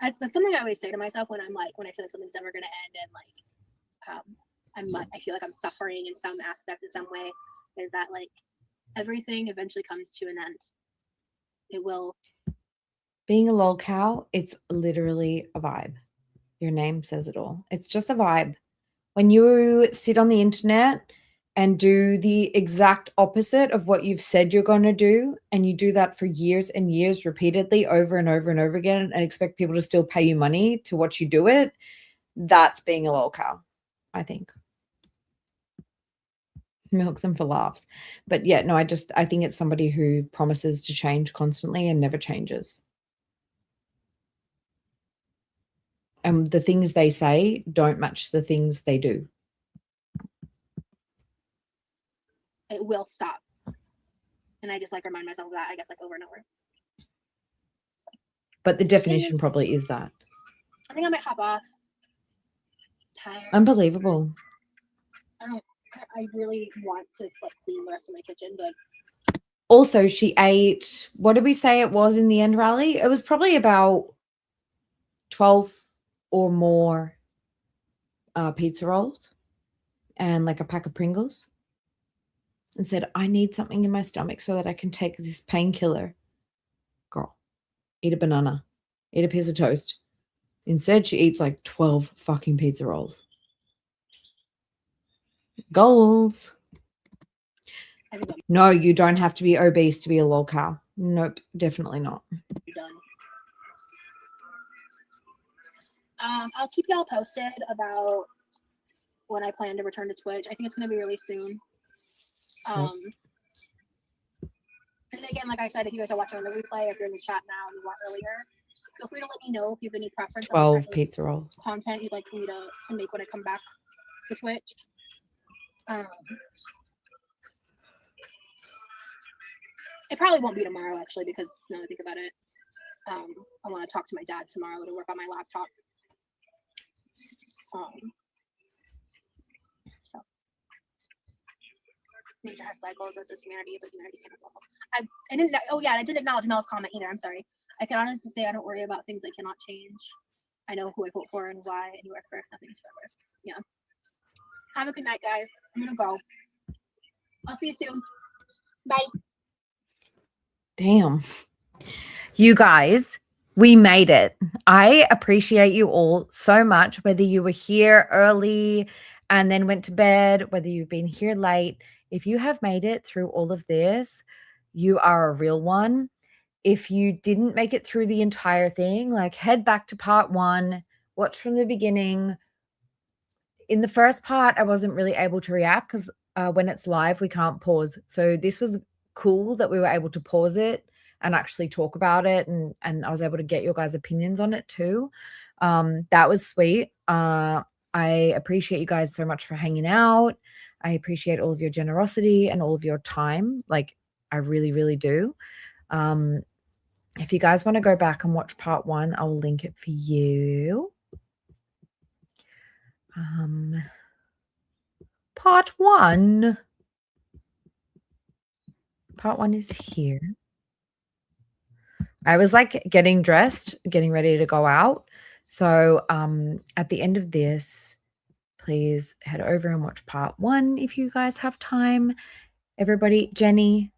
That's something I always say to myself when I'm like, when I feel like something's never going to end and like I feel like I'm suffering in some aspect in some way, is that like everything eventually comes to an end. It will. Being a lol cow, it's literally a vibe. Your name says it all. It's just a vibe. When you sit on the internet and do the exact opposite of what you've said you're going to do, and you do that for years and years repeatedly over and over and over again and expect people to still pay you money to watch you do it, that's being a lol cow, I think. Milk them for laughs. But yeah, no, I think it's somebody who promises to change constantly and never changes. And the things they say don't match the things they do. It will stop. And I just like remind myself of that, I guess, like over and over. But the definition probably is that. I think I might hop off. Tired. Unbelievable. I really want to like clean the rest of my kitchen, but also she ate, what did we say it was in the end, Riley? It was probably about 12 or more pizza rolls and like a pack of Pringles, and said, I need something in my stomach so that I can take this painkiller. Girl, eat a banana, eat a piece of toast. Instead, she eats like 12 fucking pizza rolls. Goals. No, you don't have to be obese to be a lol cow. Nope, definitely not. Done. I'll keep y'all posted about when I plan to return to Twitch. I think it's going to be really soon. And again, like I said, if you guys are watching on the replay, if you're in the chat now and you want earlier, feel free to let me know if you have any preference. 12 pizza rolls. Content you'd like me to make when I come back to Twitch. It probably won't be tomorrow, actually, because now that I think about it, I want to talk to my dad tomorrow to work on my laptop. So nature has cycles, as is humanity, but humanity can't evolve. I didn't. Oh yeah, I didn't acknowledge Mel's comment either. I'm sorry. I can honestly say I don't worry about things I cannot change. I know who I vote for and why, and you are correct. Nothing is forever. Yeah. Have a good night, guys. I'm gonna go. I'll see you soon. Bye. Damn. You guys, we made it. I appreciate you all so much, whether you were here early and then went to bed, whether you've been here late. If you have made it through all of this, you are a real one. If you didn't make it through the entire thing, like head back to part 1, watch from the beginning. In the first part, I wasn't really able to react because when it's live, we can't pause. So this was cool that we were able to pause it and actually talk about it, and I was able to get your guys' opinions on it too. That was sweet. I appreciate you guys so much for hanging out. I appreciate all of your generosity and all of your time. Like, I really, really do. If you guys want to go back and watch part 1, I will link it for you. Part 1 is here. I was like getting dressed, getting ready to go out. So at the end of this, please head over and watch part 1 if you guys have time. Everybody, Jenny,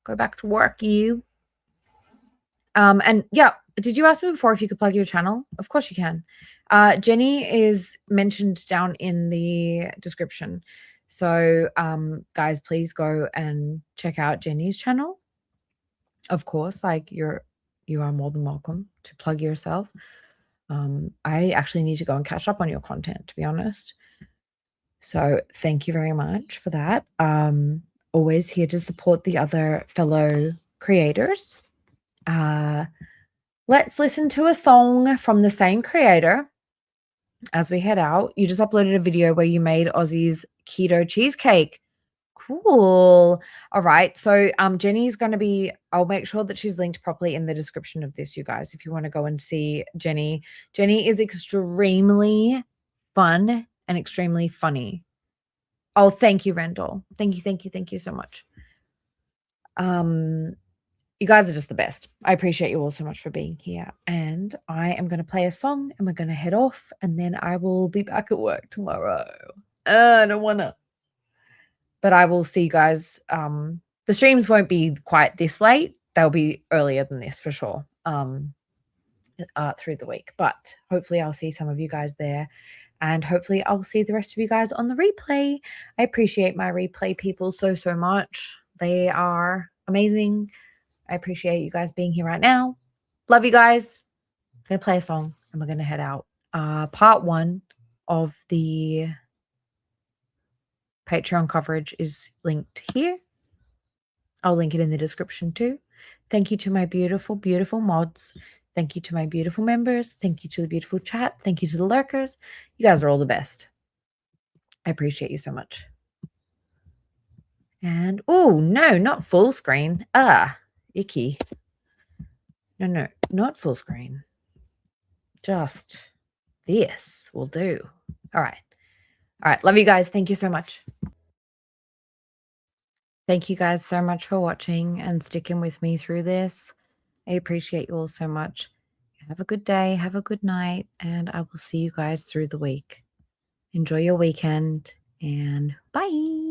go back to work, you. And yeah, did you ask me before if you could plug your channel? Of course you can. Jenny is mentioned down in the description. So guys, please go and check out Jenny's channel. Of course, like you are more than welcome to plug yourself. I actually need to go and catch up on your content, to be honest. So thank you very much for that. always here to support the other fellow creators. Let's listen to a song from the same creator as we head out. You just uploaded a video where you made Aussie's keto cheesecake. Cool. All right. So Jenny's going to be, I'll make sure that she's linked properly in the description of this, you guys, if you want to go and see Jenny. Jenny is extremely fun and extremely funny. Oh, thank you, Rendell. Thank you so much. You guys are just the best. I appreciate you all so much for being here. And I am going to play a song and we're going to head off, and then I will be back at work tomorrow. I don't want to. But I will see you guys. The streams won't be quite this late. They'll be earlier than this for sure through the week. But hopefully I'll see some of you guys there. And hopefully I'll see the rest of you guys on the replay. I appreciate my replay people so much. They are amazing. I appreciate you guys being here right now. Love you guys. I'm going to play a song and we're going to head out. Part 1 of the Patreon coverage is linked here. I'll link it in the description too. Thank you to my beautiful, beautiful mods. Thank you to my beautiful members. Thank you to the beautiful chat. Thank you to the lurkers. You guys are all the best. I appreciate you so much. And, oh, no, not full screen. Icky. No, not full screen. Just this will do. All right. Love you guys. Thank you so much. Thank you guys so much for watching and sticking with me through this. I appreciate you all so much. Have a good day. Have a good night. And I will see you guys through the week. Enjoy your weekend and bye.